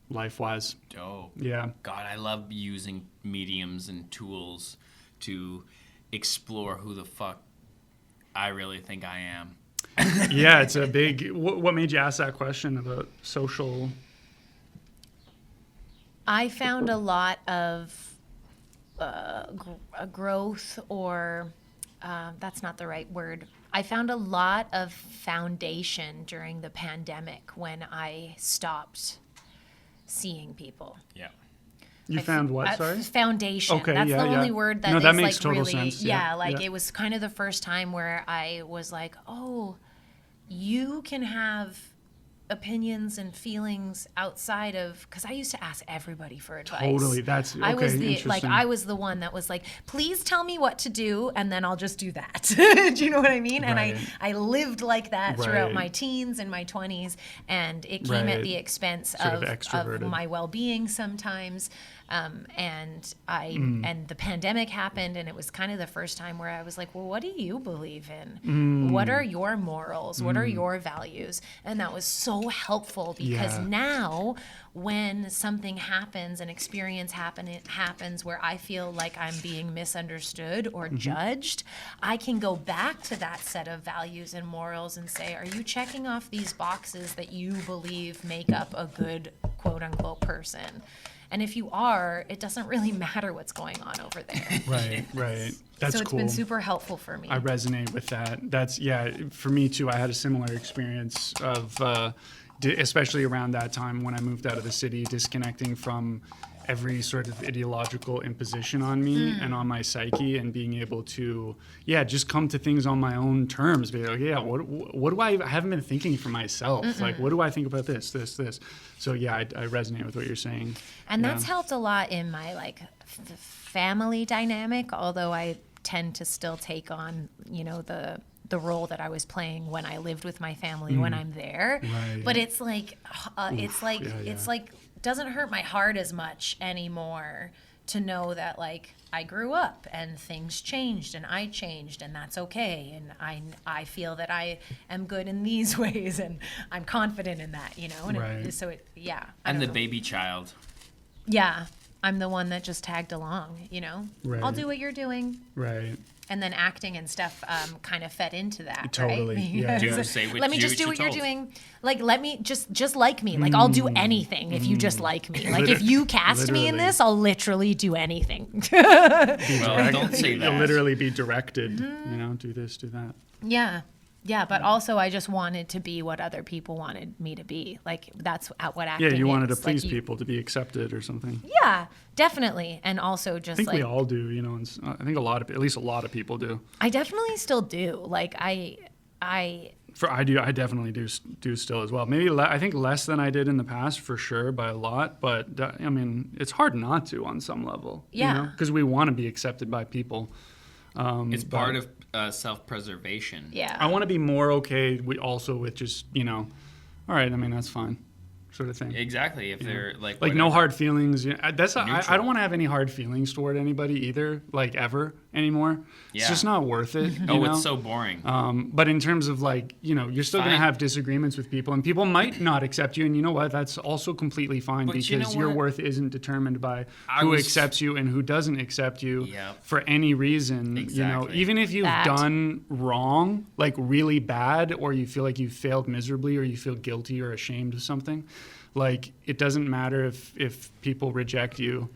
life-wise. Dope. Yeah. God, I love using mediums and tools to explore who the fuck I really think I am. Yeah, it's a big... What made you ask that question about social... I found a lot of growth, or that's not the right word. I found a lot of foundation during the pandemic when I stopped seeing people. Yeah. You found what, sorry? Foundation. Okay, That's yeah, the yeah. only word that No, is that makes like total really, sense. Yeah, yeah. It was kind of the first time where I was like, oh, you can have opinions and feelings outside of, because I used to ask everybody for advice. Totally, that's okay. I was Interesting. I was the one that was like, please tell me what to do, and then I'll just do that. Do you know what I mean? And Right. I lived like that throughout Right. my teens and my 20s, and it came at Right. the expense Sort of of extroverted. my well-being sometimes. And the pandemic happened, and it was kind of the first time where I was like, well, what do you believe in? What are your morals? What are your values? And that was so helpful, because Yeah. now when something happens, an experience happens where I feel like I'm being misunderstood or judged, I can go back to that set of values and morals and say, are you checking off these boxes that you believe make up a good quote unquote person? And if you are, it doesn't really matter what's going on over there. Right. That's so it's cool. been super helpful for me. I resonate with that. That's, yeah, for me too. I had a similar experience of, especially around that time when I moved out of the city, disconnecting from every sort of ideological imposition on me and on my psyche, and being able to, just come to things on my own terms. Be like, what do I haven't been thinking for myself? Like, what do I think about this? So yeah, I resonate with what you're saying. And Yeah. that's helped a lot in my family dynamic, although I tend to still take on, the role that I was playing when I lived with my family when I'm there. Right. But it's like, it's yeah. like, doesn't hurt my heart as much anymore to know that I grew up and things changed and I changed, and that's okay. And I feel that I am good in these ways, and I'm confident in that, And Right. I And the don't know. baby child. Yeah, I'm the one that just tagged along, Right. I'll do what you're doing. Right. And then acting and stuff kind of fed into that, Totally, right? yeah. Do you say what Let me you just do should what you're told? doing. Let me just like me. I'll do anything if you just like me. If you cast me in Literally. this, I'll literally do anything. Well, don't say You'll that. literally be directed, Mm-hmm. do this, do that. Yeah, but also I just wanted to be what other people wanted me to be. That's what acting Yeah, you wanted to is. please people, to be accepted or something. Yeah, definitely. And also just I think we all do, and I think at least a lot of people do. I definitely still do. I I definitely do still as well. Maybe I think less than I did in the past for sure by a lot, but I mean it's hard not to on some level. Yeah. Because we want to be accepted by people. It's part of self-preservation. Yeah. I want to be more okay with just all right. I mean that's fine, sort of thing. Exactly. If they're like no whatever. hard feelings. I Neutral. don't want to have any hard feelings toward anybody either, like ever anymore. It's Yeah. just not worth it. It's so boring. But in terms of you're still going to Fine. have disagreements with people, and people might not accept you, and you know what? That's also completely fine But because you know your what? worth isn't determined by who accepts you and who doesn't accept you Yep. for any reason. Exactly. Even if you've That. done wrong, like really bad, or you feel like you failed miserably, or you feel guilty or ashamed of something, like it doesn't matter if people reject you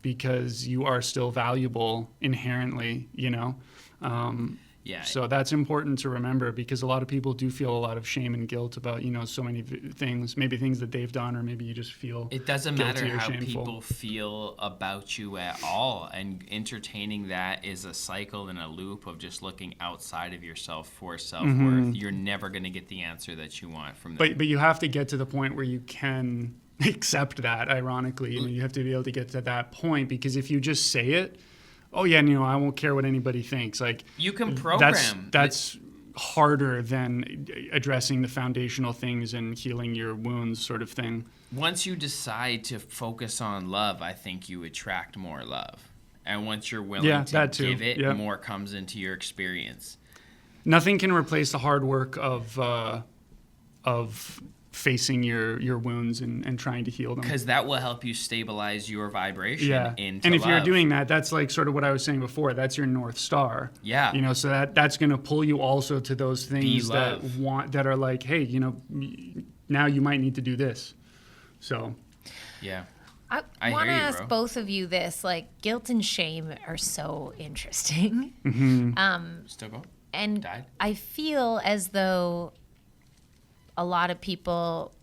because you are still valuable inherently, Yeah. So that's important to remember because a lot of people do feel a lot of shame and guilt about, so many things, maybe things that they've done, or maybe you just feel It doesn't guilty matter or how shameful. people feel about you at all, and entertaining that is a cycle and a loop of just looking outside of yourself for self-worth. You're never going to get the answer that you want from them. But you have to get to the point where you can accept that, ironically. You have to be able to get to that point because if you just say it, oh yeah, I won't care what anybody thinks. Like You can program. That's harder than addressing the foundational things and healing your wounds, sort of thing. Once you decide to focus on love, I think you attract more love. And once you're willing Yeah, to that too. give it, Yeah. more comes into your experience. Nothing can replace the hard work of facing your wounds and trying to heal them. Because that will help you stabilize your vibration Yeah, into and if you're love. doing that, that's like sort of what I was saying before. That's your North Star. Yeah. So that's going to pull you also to those things love. that are like, hey, now you might need to do this. So Yeah. I I want to hear you, ask bro. both of you this. Like, guilt and shame are so interesting. Still going? And Died? I feel as though a lot of people,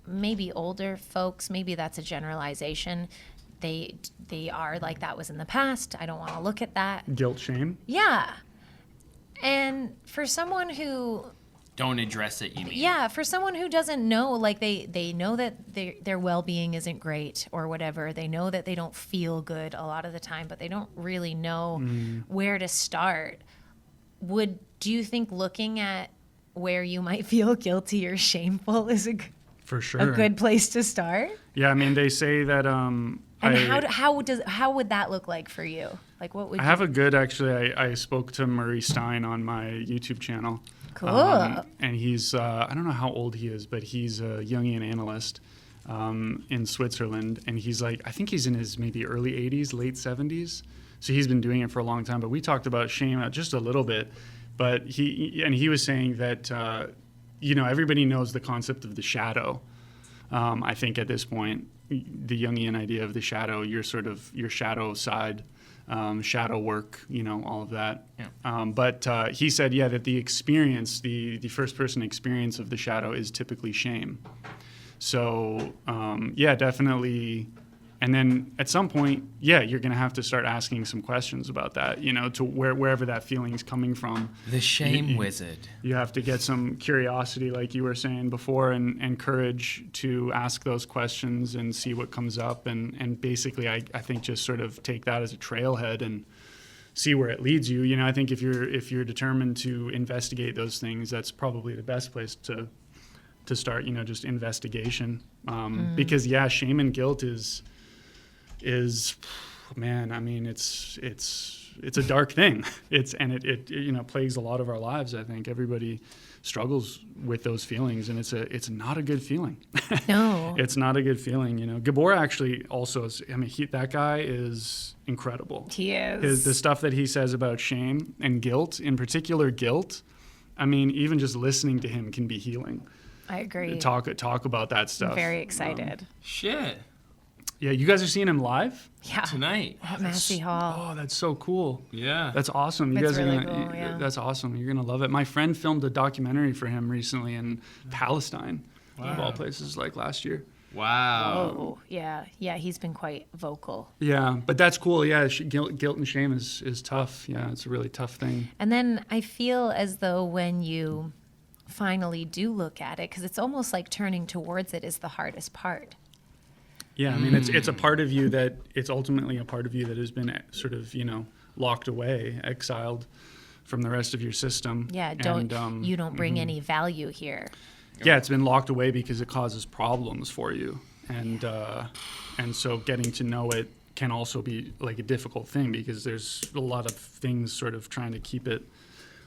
maybe older folks, maybe that's a generalization, they are like, that was in the past. I don't want to look at that. guilt, shame. Yeah. And for someone who, Don't address it, you mean? yeah, for someone who doesn't know, like they know that their well-being isn't great or whatever. They know that they don't feel good a lot of the time, but they don't really know where to start. Do you think looking at where you might feel guilty or shameful is For sure. a good place to start? Yeah, I mean, they say that. And how would that look like for you? Like, what would I have a good, actually, I spoke to Murray Stein on my YouTube channel. Cool. And he's, I don't know how old he is, but he's a Jungian analyst in Switzerland. And he's like, I think he's in his maybe early 80s, late 70s. So he's been doing it for a long time. But we talked about shame just a little bit. But he was saying that, everybody knows the concept of the shadow. I think at this point, the Jungian idea of the shadow, your shadow side, shadow work, all of that. Yeah. But he said, that the experience, the first person experience of the shadow is typically shame. So, definitely. And then at some point, you're going to have to start asking some questions about that, to wherever that feeling is coming from. The shame wizard. You have to get some curiosity, like you were saying before, and courage to ask those questions and see what comes up. And basically, I think just sort of take that as a trailhead and see where it leads you. I think if you're determined to investigate those things, that's probably the best place to start, just investigation. Because, shame and guilt is man, I mean, it's a dark thing. It plagues a lot of our lives. I think everybody struggles with those feelings, and it's not a good feeling. No. It's not a good feeling. Gabor actually also is, that guy is incredible. He is. The stuff that he says about shame and guilt, in particular guilt, even just listening to him can be healing. I agree. Talk about that stuff. I'm very excited. Shit. Yeah, you guys are seeing him live? Yeah. Tonight. At Massey Hall. Oh, that's so cool. Yeah. That's awesome. You It's guys really are gonna. cool, yeah. That's awesome. You're gonna love it. My friend filmed a documentary for him recently in Palestine, of all places, like last year. Wow. Oh, yeah. Yeah, he's been quite vocal. Yeah, but that's cool. Yeah, guilt and shame is tough. Yeah, it's a really tough thing. And then I feel as though when you finally do look at it, because it's almost like turning towards it is the hardest part. Yeah, I mean, it's a part of you that, it's ultimately a part of you that has been sort of, locked away, exiled from the rest of your system. Yeah, you don't bring any value here. Yeah, it's been locked away because it causes problems for you. And so getting to know it can also be like a difficult thing, because there's a lot of things sort of trying to keep it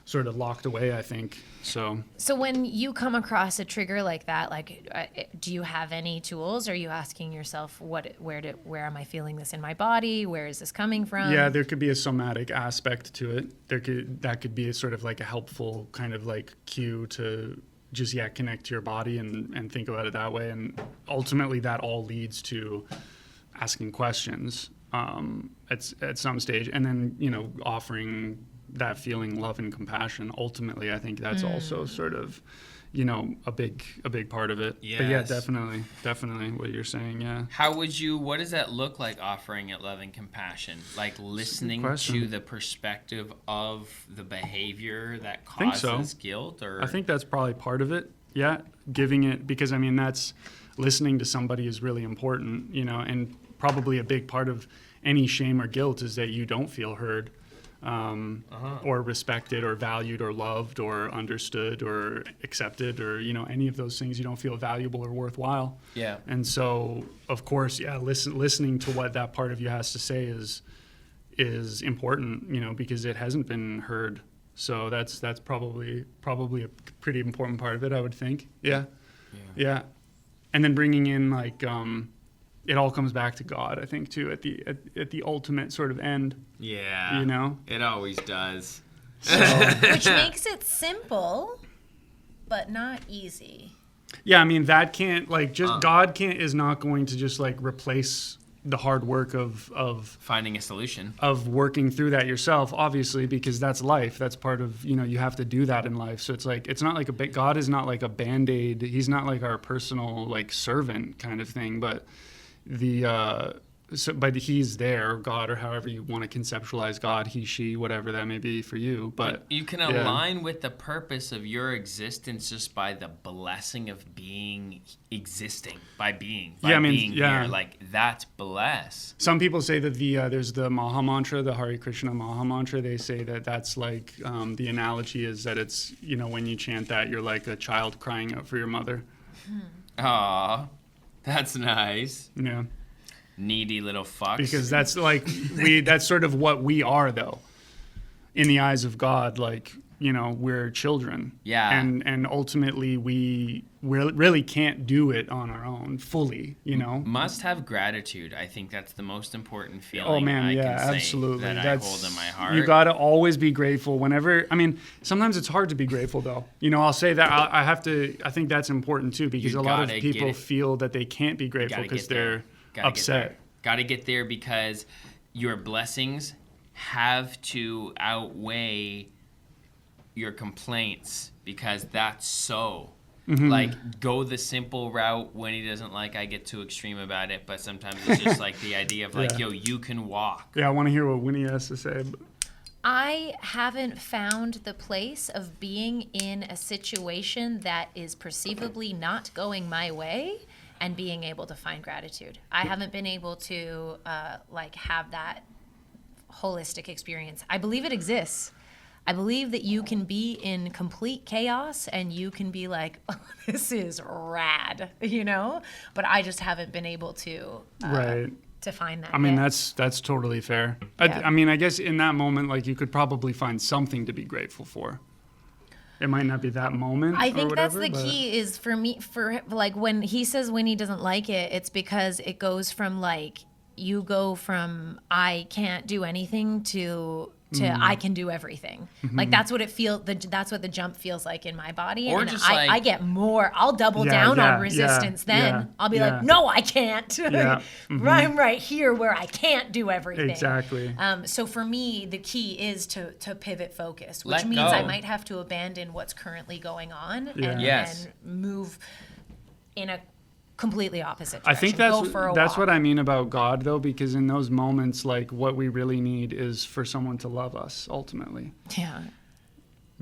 sort of locked away, I think. So when you come across a trigger like that, like, do you have any tools? Are you asking yourself, where am I feeling this in my body? Where is this coming from? Yeah, there could be a somatic aspect to it. That could be a sort of like a helpful kind of like cue to just, connect to your body and think about it that way. And ultimately that all leads to asking questions at some stage, and then, offering that feeling, love and compassion. Ultimately, I think that's also sort of, a big part of it. Yes. But yeah, definitely what you're saying. Yeah. What does that look like, offering it love and compassion? Like listening to the perspective of the behavior that causes guilt? Or I think that's probably part of it. Yeah. Giving it, because I mean, that's, listening to somebody is really important, and probably a big part of any shame or guilt is that you don't feel heard. Or respected or valued or loved or understood or accepted, or any of those things. You don't feel valuable or worthwhile. Yeah. And so, of course, listening to what that part of you has to say is important, because it hasn't been heard. So that's probably a pretty important part of it, I would think. Yeah. And then bringing in like it all comes back to God, I think, too, at the ultimate sort of end. Yeah. It always does. So, which makes it simple, but not easy. Yeah, I mean, that can't, like, just God is not going to just, like, replace the hard work of finding a solution, of working through that yourself, obviously, because that's life. That's part of, you have to do that in life. So it's like, it's not like God is not like a Band-Aid. He's not like our personal, like, servant kind of thing, but but he's there, God, or however you want to conceptualize God, he, she, whatever that may be for you. But you can align with the purpose of your existence just by the blessing of existing, by being here. Like, that's bless. Some people say that there's the Maha Mantra, the Hare Krishna Maha Mantra. They say that that's like, the analogy is that it's, when you chant that, you're like a child crying out for your mother. Aw. That's nice. Yeah. Needy little fucks. Because that's like that's sort of what we are, though. In the eyes of God, like, we're children. Yeah. And ultimately we really can't do it on our own fully, Must have gratitude. I think that's the most important feeling. Oh man, I can say absolutely. That I hold in my heart. You got to always be grateful whenever. I mean, sometimes it's hard to be grateful, though. I'll say that I think that's important too, because a lot of people feel that they can't be grateful because they're upset. Got to get there, because your blessings have to outweigh your complaints, because that's so. Mm-hmm. Like, go the simple route. When he doesn't like, I get too extreme about it, but sometimes it's just like the idea of like, yo, you can walk. Yeah, I want to hear what Winnie has to say. I haven't found the place of being in a situation that is perceivably not going my way and being able to find gratitude. I haven't been able to have that holistic experience. I believe it exists. I believe that you can be in complete chaos and you can be like, oh, this is rad, But I just haven't been able to to find that. I mean, that's totally fair. Yeah. I mean, I guess in that moment, like, you could probably find something to be grateful for. It might not be that moment. I think whatever, that's the key is for me, for like when he says when he doesn't like it, it's because it goes from like, you go from I can't do anything to I can do everything. Mm-hmm. Like that's what it feels. That's what the jump feels like in my body. Or and just I get more. I'll double down on resistance. Then I'll be like, no, I can't. Yeah. Mm-hmm. I'm right here where I can't do everything. Exactly. So for me, the key is to pivot focus, which Let means go. I might have to abandon what's currently going on and move in a completely opposite direction. I think that's what I mean about God, though, because in those moments, like, what we really need is for someone to love us ultimately. Yeah.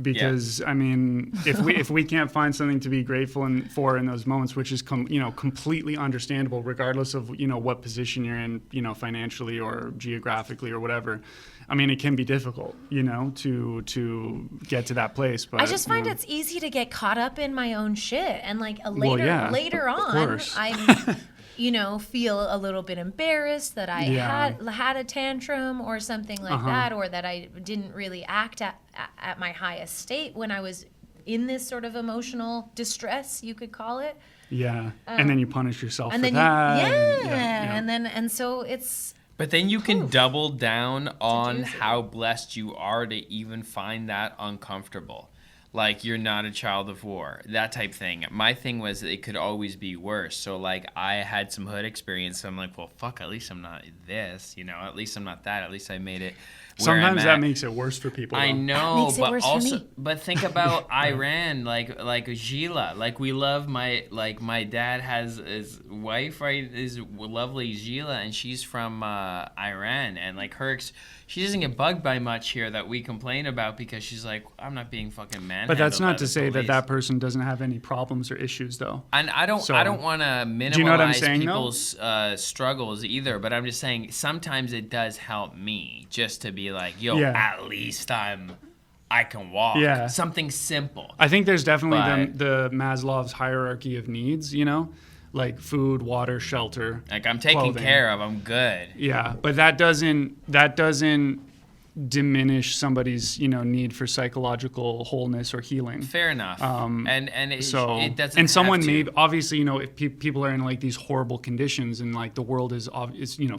because I mean, if we can't find something to be grateful for in those moments, which is completely understandable, regardless of what position you're in, financially or geographically or whatever. I mean, it can be difficult, to get to that place. But I just find it's easy to get caught up in my own shit, and like later of on, course. I feel a little bit embarrassed that I had a tantrum or something like that, or that I didn't really act at my highest state when I was in this sort of emotional distress, you could call it. Yeah, and then you punish yourself for that. And so it's. But then you can double down on how blessed you are to even find that uncomfortable. Like, you're not a child of war, that type thing. My thing was it could always be worse. So, like, I had some hood experience. So I'm like, well, fuck, at least I'm not this, at least I'm not that. At least I made it where Sometimes I'm that at. makes it worse for people. I though. know, Makes it but worse for also, me. but think about Iran, like Gila. Like, we love my dad has his wife, right, is lovely Gila, and she's from Iran, and like she doesn't get bugged by much here that we complain about, because she's like, I'm not being fucking manhandled. But that's by not the to say police. that person doesn't have any problems or issues, though. And I don't want to minimize you know what I'm saying, people's struggles either, but I'm just saying sometimes it does help me just to be like, yo, at least I can walk. Yeah. Something simple. I think there's definitely But- the Maslow's hierarchy of needs, like food, water, shelter. Like, I'm taken clothing. care of. I'm good. Yeah, but that doesn't diminish somebody's need for psychological wholeness or healing. Fair enough. And it doesn't. And someone have to. may obviously if people are in like these horrible conditions, and like the world is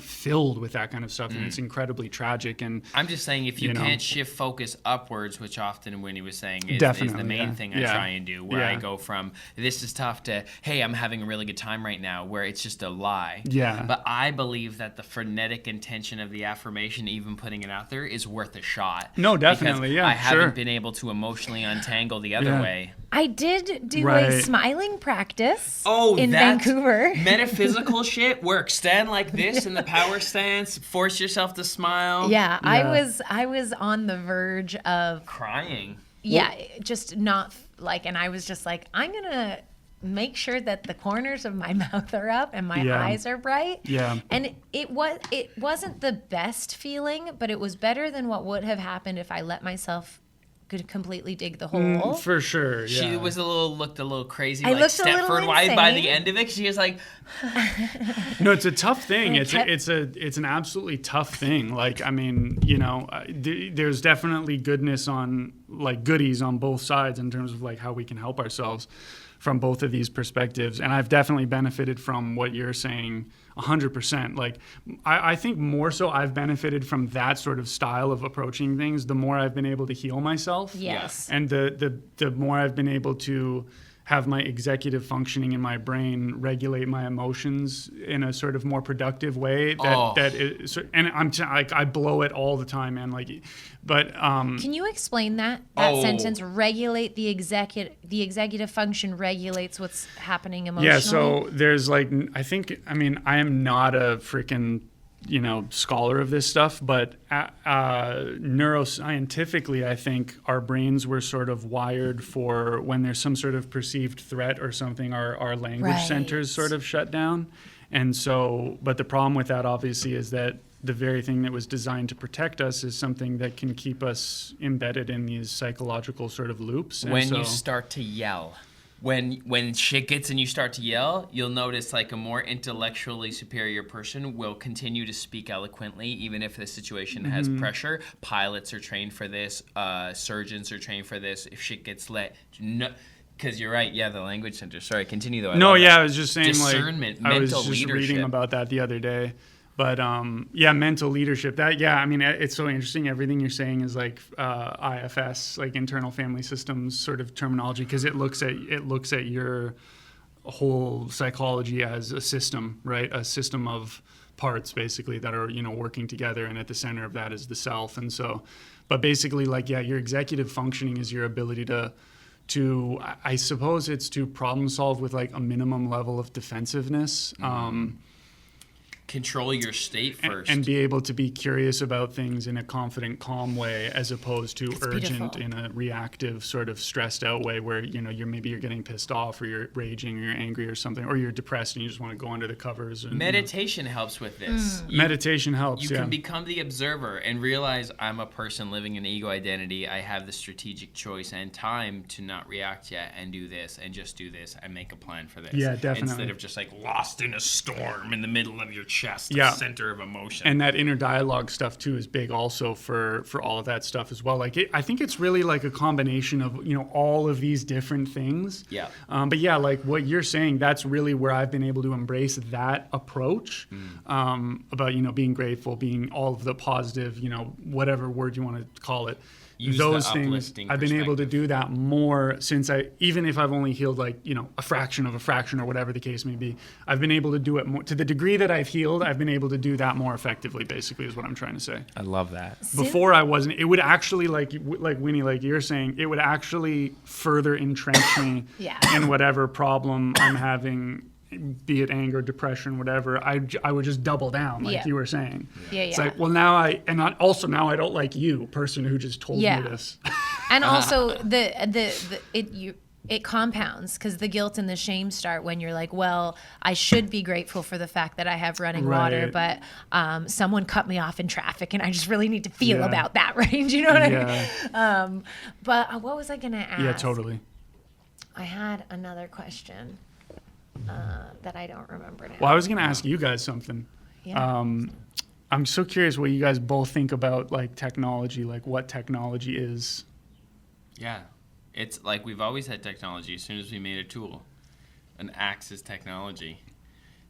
filled with that kind of stuff, and it's incredibly tragic. And I'm just saying, if you can't shift focus upwards, which often Winnie was saying is Definitely, the main yeah. thing I Yeah. try and do, where I Yeah. go from this is tough to, hey, I'm having a really good time right now, where it's just a lie. Yeah. But I believe that the frenetic intention of the affirmation, even putting it out there, is worth a shot. No, definitely, Because yeah, I haven't sure. been able to emotionally untangle the other Yeah. way. I did do a Right. smiling practice Oh, in that's Vancouver. metaphysical shit works. Stand like this in the power stance. Force yourself to smile. Yeah, Yeah. I was on the verge of Crying. just not like, and I was just like, I'm gonna make sure that the corners of my mouth are up and my Yeah. eyes are bright. Yeah. And it wasn't the best feeling, but it was better than what would have happened if I let myself could completely dig the hole. For sure. Yeah. She was looked a little crazy, I like looked a little Stepford Wife by the insane. end of it. She was like, No, it's a tough thing. And It's an absolutely tough thing. Like, I mean, there's definitely goodness goodies on both sides in terms of like how we can help ourselves from both of these perspectives. And I've definitely benefited from what you're saying 100%. Like, I think more so I've benefited from that sort of style of approaching things, the more I've been able to heal myself. Yes. And the more I've been able to have my executive functioning in my brain regulate my emotions in a sort of more productive way. And I blow it all the time, man. Can you explain that Oh. sentence? Regulate the executive function regulates what's happening emotionally. Yeah, so there's I am not a freaking scholar of this stuff, but neuroscientifically, I think our brains were sort of wired for when there's some sort of perceived threat or something, our language Right. centers sort of shut down. And so, but the problem with that obviously is that the very thing that was designed to protect us is something that can keep us embedded in these psychological sort of loops. And when so, you start to yell. When shit gets and you start to yell, you'll notice like a more intellectually superior person will continue to speak eloquently, even if the situation has Mm-hmm. pressure. Pilots are trained for this. Surgeons are trained for this. If shit gets lit, because you're right. Yeah, the language center. Sorry, continue though. I was just saying Discernment, I was mental just reading leadership. about that the other day. But mental leadership. It's so interesting. Everything you're saying is like IFS, like internal family systems sort of terminology, because it looks at your whole psychology as a system, right? A system of parts basically that are working together, and at the center of that is the self. And so, but basically, your executive functioning is your ability to I suppose it's to problem solve with like a minimum level of defensiveness. control your state first. And be able to be curious about things in a confident, calm way, as opposed to urgent beautiful. in a reactive, sort of stressed out way where, you're getting pissed off, or you're raging, or you're angry or something, or you're depressed and you just want to go under the covers. And, Meditation helps with this. meditation helps. You can become the observer and realize I'm a person living an ego identity. I have the strategic choice and time to not react yet and do this and just do this and make a plan for this. Yeah, definitely. Instead of just like lost in a storm in the middle of your chest, Yeah. the center of emotion. And that inner dialogue stuff too is big also for all of that stuff as well. Like I think it's really like a combination of all of these different things. Yeah. But yeah, like what you're saying, that's really where I've been able to embrace that approach about being grateful, being all of the positive, whatever word you want to call it. Use Those the things uplifting I've been able to perspective. do that more since even if I've only healed like a fraction of a fraction or whatever the case may be, I've been able to do it more to the degree that I've healed. I've been able to do that more effectively, basically, is what I'm trying to say. I love that. Before I wasn't. It would actually, like Winnie, like you're saying, it would actually further entrench me Yeah. in whatever problem I'm having, be it anger, depression, whatever. I would just double down, like Yeah. you were saying. Yeah, It's yeah. like, well, now I don't like you, person who just told Yeah. me this. And also it compounds, because the guilt and the shame start when you're like, well, I should be grateful for the fact that I have running water, Right. but someone cut me off in traffic and I just really need to feel Yeah. about that, right? Do you know what I Yeah. mean? But what was I going to ask? Yeah, totally. I had another question that I don't remember now. Well, I was going to ask you guys something. Yeah. I'm so curious what you guys both think about like technology, like what technology is. Yeah. It's like we've always had technology as soon as we made a tool. An axe is technology.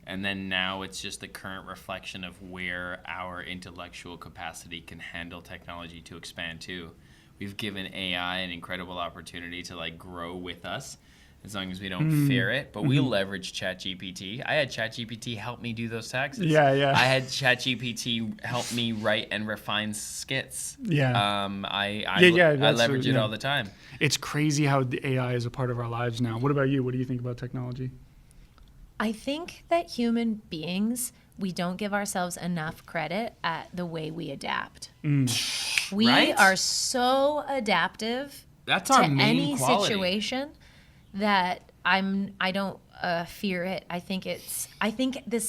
And then now it's just the current reflection of where our intellectual capacity can handle technology to expand to. We've given AI an incredible opportunity to like grow with us, as long as we don't fear it. But we leverage ChatGPT. I had ChatGPT help me do those taxes. Yeah, yeah. I had ChatGPT help me write and refine skits. Yeah. I that's leverage it yeah. all the time. It's crazy how the AI is a part of our lives now. What about you? What do you think about technology? I think that human beings, we don't give ourselves enough credit at the way we adapt. We Right? are so adaptive That's to our main any quality. situation that I don't fear it. I think the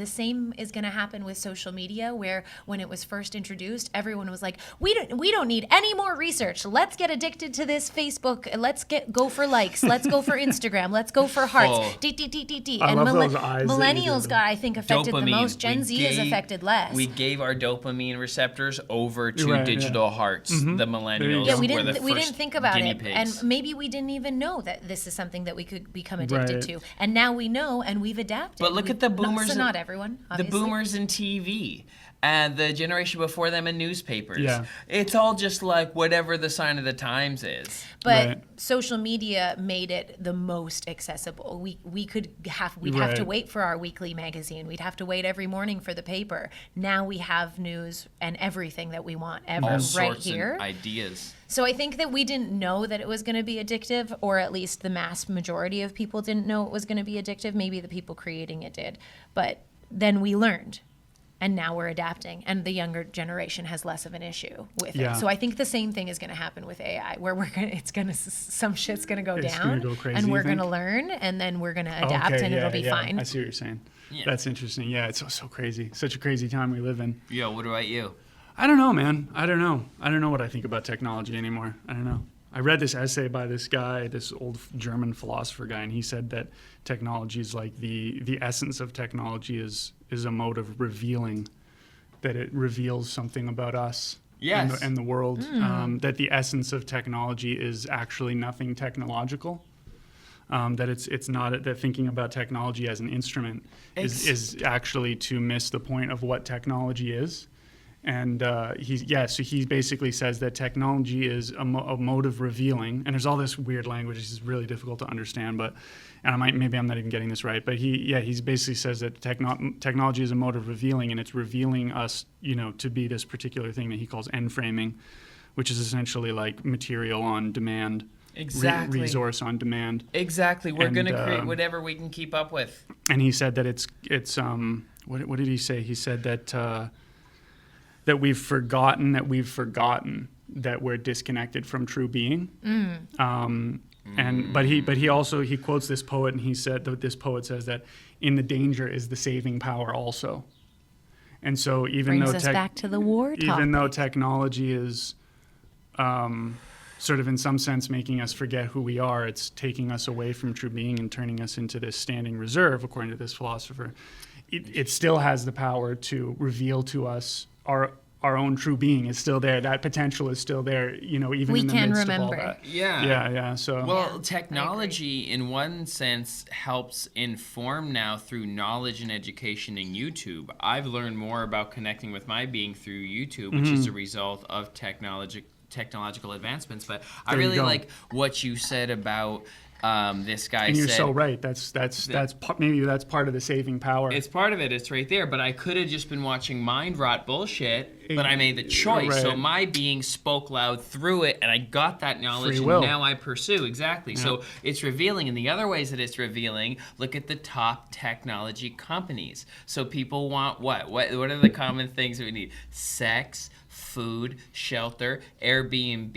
same is going to happen with social media, where when it was first introduced, everyone was like, we don't need any more research. Let's get addicted to this Facebook. Let's go for likes. Let's go for Instagram. Let's go for hearts. Oh. D. I And love those eyes that you millennials did. got, I think, affected the Dopamine. most. Gen Z is affected less. We gave our dopamine receptors over to Right, yeah. digital hearts. The millennials Yeah, we were the didn't. We first didn't think about guinea it, pigs. and maybe we didn't even know that this is something that we could become addicted Right. to. And now we know, and we've adapted. But look at the boomers. So in- not everyone. Obviously. The boomers in TV. And the generation before them in newspapers. Yeah. It's all just like whatever the sign of the times is. But Right. social media made it the most accessible. We'd have to Right. wait for our weekly magazine. We'd have to wait every morning for the paper. Now we have news and everything that we want ever All right sorts here. of ideas. So I think that we didn't know that it was going to be addictive, or at least the mass majority of people didn't know it was going to be addictive. Maybe the people creating it did. But then we learned. And now we're adapting, and the younger generation has less of an issue with Yeah. it. So I think the same thing is going to happen with AI, where some shit's going to go It's down, gonna go crazy, and you we're going to think? learn, and then we're going to adapt, Okay, and it'll be yeah. fine. I see what you're saying. Yeah. That's interesting. Yeah, it's so crazy. Such a crazy time we live in. Yo, what about you? I don't know, man. I don't know what I think about technology anymore. I don't know. I read this essay by this guy, this old German philosopher guy, and he said that technology is like the essence of technology is a mode of revealing, that it reveals something about us Yes. and the world. That the essence of technology is actually nothing technological. That it's not that thinking about technology as an instrument is actually to miss the point of what technology is. And so he basically says that technology is a mode of revealing, and there's all this weird language. This is really difficult to understand, but maybe I'm not even getting this right. But he basically says that technology is a mode of revealing, and it's revealing us, to be this particular thing that he calls end framing, which is essentially like material on demand, Exactly. resource on demand. Exactly. We're And, going to create whatever we can keep up with. And he said that it's what did he say? He said that that we've forgotten that we're disconnected from true being. But he also quotes this poet, and he said that this poet says that in the danger is the saving power also. And so Brings us back to the war topic. Even though technology is sort of in some sense making us forget who we are, it's taking us away from true being and turning us into this standing reserve, according to this philosopher. It still has the power to reveal to us our own true being is still there. That potential is still there, even in the midst of all that. Yeah. So technology in one sense helps inform now through knowledge and education in YouTube. I've learned more about connecting with my being through YouTube, which is a result of technological advancements. But I really like what you said about this guy. And you're said, so right. Maybe that's part of the saving power. It's part of it. It's right there. But I could have just been watching mind rot bullshit, but I made the choice. Right. So my being spoke loud through it, and I got that knowledge, Free will. and now I pursue. Exactly. Yeah. So it's revealing. And the other ways that it's revealing, look at the top technology companies. So people want what? What are the common things that we need? Sex, food, shelter, Airbnb,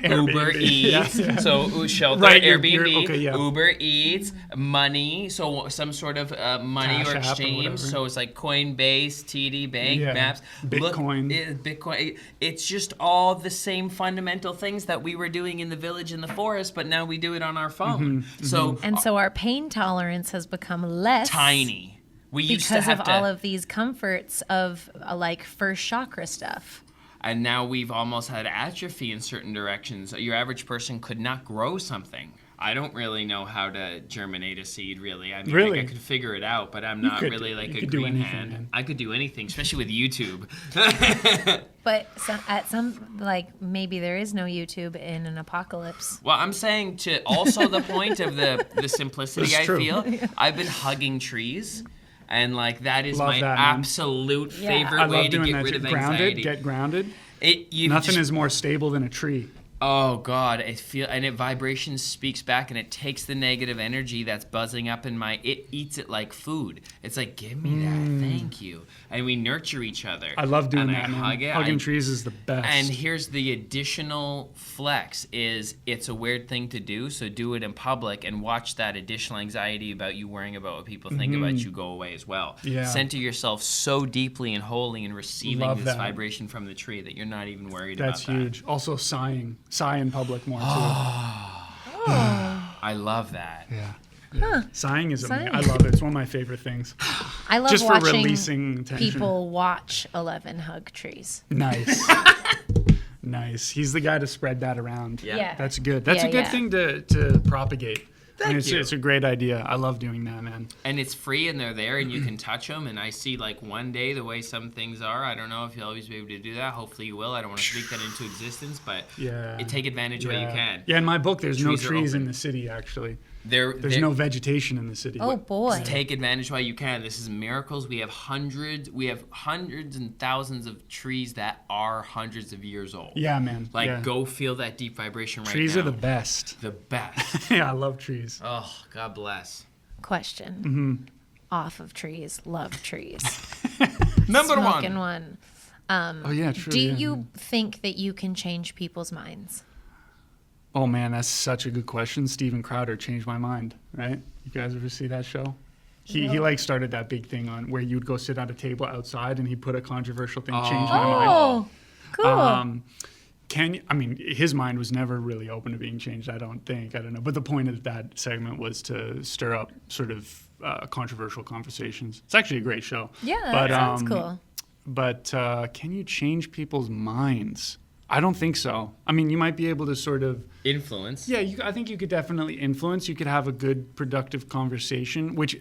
Uber Eats. Yeah. So shelter, Right, Airbnb, Uber Eats, money. So some sort of money Cash or app or exchange. whatever. So it's like Coinbase, TD Bank, Maps, Bitcoin. Bitcoin. It's just all the same fundamental things that we were doing in the village in the forest, but now we do it on our phone. So our pain tolerance has become less tiny. We used to because have of all of these comforts of like first chakra stuff. And now we've almost had atrophy in certain directions. Your average person could not grow something. I don't really know how to germinate a seed, really. I mean, Really? I could figure it out, but I'm not really like a green hand. Man. I could do anything, especially with YouTube. But at some, like, maybe there is no YouTube in an apocalypse. Well, I'm saying to also the point of the simplicity That's I true. feel, I've been hugging trees. And like that is Love my that, man. absolute Yeah. favorite I way love to doing get that. rid of Grounded, anxiety. get grounded. Nothing Nothing is more stable than a tree. Oh God, it vibration speaks back, and it takes the negative energy that's buzzing up in it eats it like food. It's like, give me that, thank you. And we nurture each other. I love doing and that, I man. hug it. Hugging trees is the best. And here's the additional flex is it's a weird thing to do, so do it in public and watch that additional anxiety about you worrying about what people think about you go away as well. Yeah. Center yourself so deeply and wholly in receiving Love this that. vibration from the tree that you're not even worried That's about that. huge. Also sigh in public more too. I love that. Yeah. Sighing is amazing. Sighing. I love it. It's one of my favorite things. I love Just for watching releasing tension. people watch Ellevan hug trees. Nice. Nice. He's the guy to spread that around. Yeah. That's good. That's Yeah, a good yeah. thing to propagate. Thank you. It's a great idea. I love doing that, man. And it's free, and they're there, and you can touch them. And I see, like, one day the way some things are. I don't know if you'll always be able to do that. Hopefully you will. I don't want to speak that into existence, but take advantage where you can. Yeah, in my book, there's no Trees are trees in open. the city, actually. There's no vegetation in the city. Oh boy. Take advantage while you can. This is miracles. We have hundreds and thousands of trees that are hundreds of years old. Yeah, man. Like, Yeah. go feel that deep vibration right Trees now. are the best. The best. Yeah, I love trees. Oh, God bless. Question. Off of trees, love trees. Number Smoking one. one. Oh, yeah, true. Do yeah. you think that you can change people's minds? Oh, man, that's such a good question. Steven Crowder changed my mind, right? You guys ever see that show? He like started that big thing on where you'd go sit at a table outside and he put a controversial thing, changed my mind. Oh, cool. His mind was never really open to being changed, I don't think. I don't know. But the point of that segment was to stir up sort of controversial conversations. It's actually a great show. Yeah, but, that sounds cool. But can you change people's minds? I don't think so. I mean, you might be able to sort of... Influence. Yeah, I think you could definitely influence. You could have a good, productive conversation, which,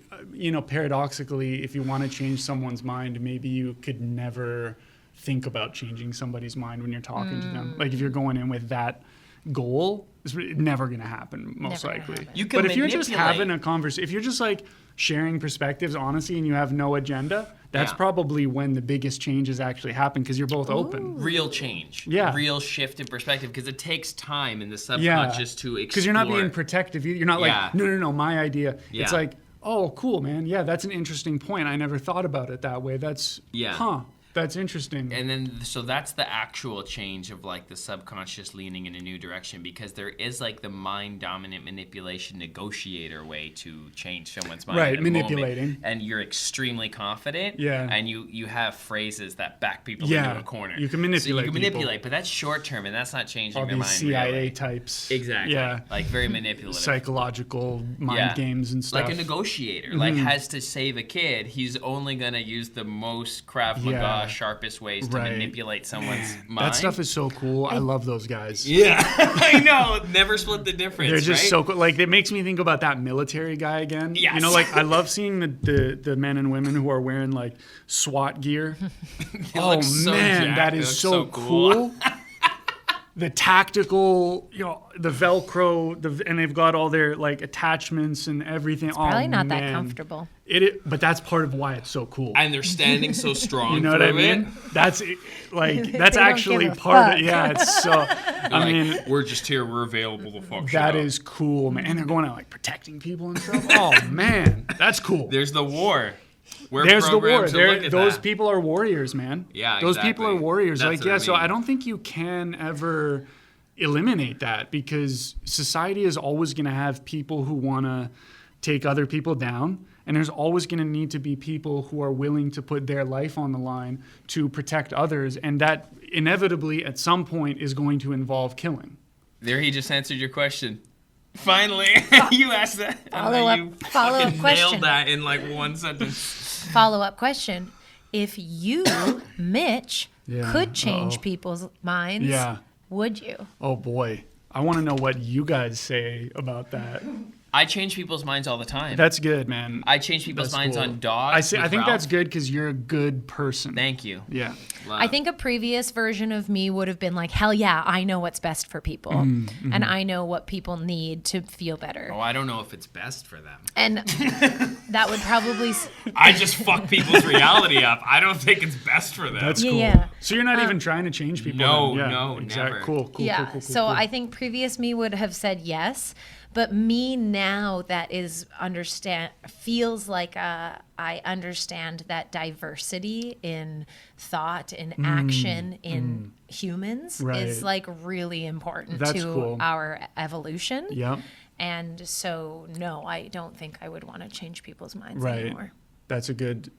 paradoxically, if you want to change someone's mind, maybe you could never think about changing somebody's mind when you're talking to them. Like, if you're going in with that goal, it's never going to happen, most Never gonna likely. happen. You can But if you're just manipulate. having a conversation, if you're just like sharing perspectives honestly and you have no agenda, that's Yeah. probably when the biggest changes actually happen because you're both open. Real change. Yeah. Real shift in perspective, because it takes time in the subconscious to explore. Because you're not being protective. You're not Yeah. like, no, my idea. Yeah. It's like, Oh, cool, man. Yeah, that's an interesting point. I never thought about it that way. That's That's interesting. And then, so that's the actual change of like the subconscious leaning in a new direction, because there is like the mind dominant manipulation negotiator way to change someone's mind. Right, at a manipulating. moment, and you're extremely confident. Yeah. And you have phrases that back people Yeah, into a corner. you can manipulate So you can people. manipulate, but that's short term, and that's not changing All their these mind. CIA really. types. Exactly. Yeah. Like very manipulative. Psychological mind games and stuff. Like a negotiator, like has to save a kid. He's only gonna use the most Krav Maga, sharpest ways to manipulate someone's mind. That stuff is so cool. I love those guys. Yeah, I know. Never split the difference. They're just right? so cool. Like, it makes me think about that military guy again. Yes. You know, like, I love seeing the men and women who are wearing, like, SWAT gear. Oh, so man, jacked. that They is look so so cool. The tactical, you know, the Velcro, and they've got all their, like, attachments and everything. Probably not that comfortable. But that's part of why it's so cool. And they're standing so strong. You know what I mean? That's like that's actually give a part of fuck. it. Yeah, it's so. I mean, we're just here. We're available to fuck shit that up. is cool, man. And they're going out like protecting people and stuff. Oh man, that's cool. There's the war. We're There's the war. programmed to look at Those that. people are warriors, man. Yeah, those people are exactly. warriors. That's like, what yeah. I So mean. I don't think you can ever eliminate that, because society is always going to have people who want to take other people down. And there's always going to need to be people who are willing to put their life on the line to protect others. And that inevitably at some point is going to involve killing. There, he just answered your question. Finally, you asked that. Follow-up fucking question. nailed that in like one sentence. Follow-up question. If you, Mitch, Yeah. could change people's minds, Yeah. would you? Oh boy. I want to know what you guys say about that. I change people's minds all the time. That's good, man. I change people's That's minds cool. on dogs. I with think Ralph. that's good because you're a good person. Thank you. Yeah. Love. I think a previous version of me would have been like, hell yeah, I know what's best for people. And I know what people need to feel better. Oh, I don't know if it's best for them. And that would probably... I just fuck people's reality up. I don't think it's best for them. That's Yeah, cool. yeah. So you're not even trying to change people? No, then? Yeah, no, exactly. never. Cool, cool, yeah. cool. So I think previous me would have said yes, but me now that is feels like I understand that diversity in thought, in action, in humans Right. is like really important That's to cool. our evolution. Yep. And so no, I don't think I would want to change people's minds Right. anymore. That's a good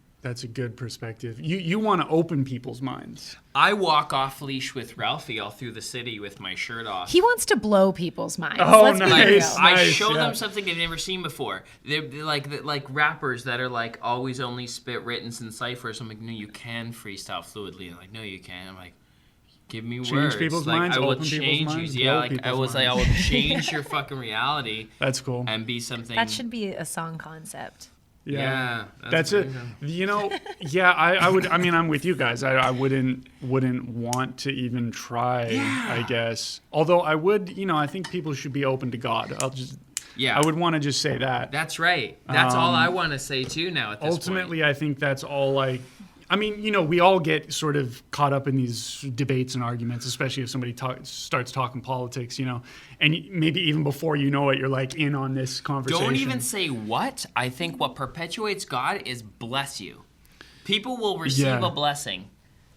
perspective. You want to open people's minds. I walk off leash with Ralphie all through the city with my shirt off. He wants to blow people's minds. Oh, Let's be nice. real. I Nice, show yeah. them something they've never seen before. They're like rappers that are like always only spit writtens and ciphers. I'm like, no, you can freestyle fluidly. And like, no, you can't. I'm like, give me words. people's like, minds, I will open people's change minds, you. Yeah, blow like I people's was like, I minds. will change your fucking reality That's cool. and be something. That should be a song concept. Yeah, That's it. amazing. You know, yeah, I would. I mean, I'm with you guys. I wouldn't want to even try. I guess. Although I would. You know, I think people should be open to God. Yeah. I would want to just say that. That's right. That's all I want to say too now at this Ultimately, point. I think that's all like. I mean, you know, we all get sort of caught up in these debates and arguments, especially if somebody starts talking politics, you know, and maybe even before you know it, you're like in on this conversation. Don't even say what. I think what perpetuates God is bless you. People will receive Yeah. a blessing,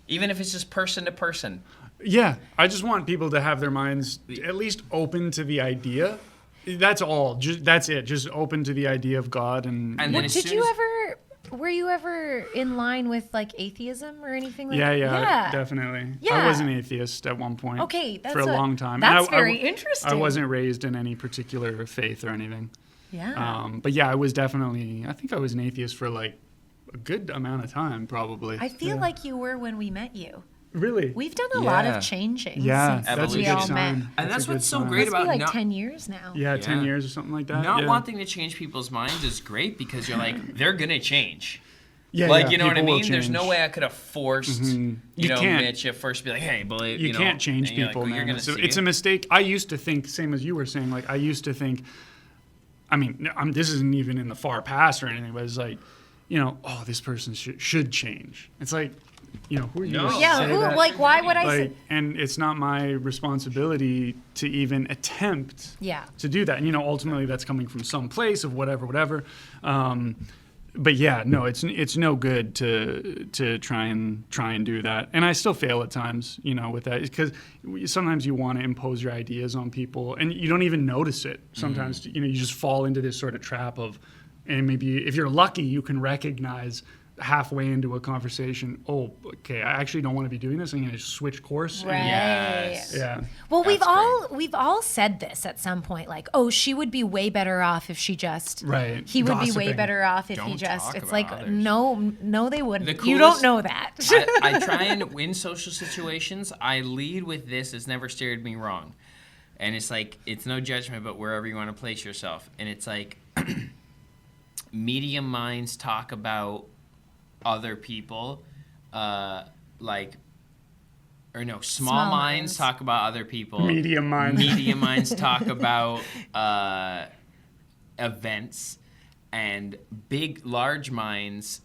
even if it's just person to person. Yeah, I just want people to have their minds at least open to the idea. That's all. That's it. Just open to the idea of God and And then as Did soon you as- ever? Were you ever in line with like atheism or anything like yeah, that? definitely. I Yeah. was an atheist at one point. Okay, that's for a long time. That's And I very interesting. I wasn't raised in any particular faith or anything. Yeah. But yeah, I was definitely. I think I was an atheist for like a good amount of time, probably. I feel like you were when we met you. Really. We've done a lot Yeah. of changing Yeah, since that's a we good all sign. met. And that's a good what's so sign. great Must be about like not- 10 years now. Yeah, 10 Yeah. years or something like that. Not yeah. wanting to change people's minds is great because you're like, they're going to change. Yeah, Like, yeah, you know what I people will mean? There's no change. way I could have forced, You you know, can't. Mitch at first be like, hey, believe, You know, can't change and you're like, people, well, you're man. gonna So see it's it. a mistake. I used to think, same as you were saying, like I used to think, I mean, this isn't even in the far past or anything, but it's like, oh, this person should change. It's like, who are you? No. to Yeah, say who? that? Like, why would I say? Like, and it's not my responsibility to even attempt Yeah. to do that. And, ultimately that's coming from some place of whatever. But yeah, no, it's no good to try and do that. And I still fail at times, with that, because sometimes you want to impose your ideas on people and you don't even notice it. Sometimes, you just fall into this sort of trap of, and maybe if you're lucky, you can recognize halfway into a conversation, oh, okay, I actually don't want to be doing this. I'm going to switch course. Right. Yes. Yeah. Well, That's we've all said this at some point, like, oh, she would be way better off if she just. Right. He would be way Gossiping. better off if he Don't just. talk It's about like others. no, they wouldn't. The You don't coolest- know that. I try and in social situations, I lead with this. It's never steered me wrong, and it's like it's no judgment, but wherever you want to place yourself, and it's like medium minds talk about other people, small Small minds minds. talk about other people. Medium minds. Medium minds talk about events, and large minds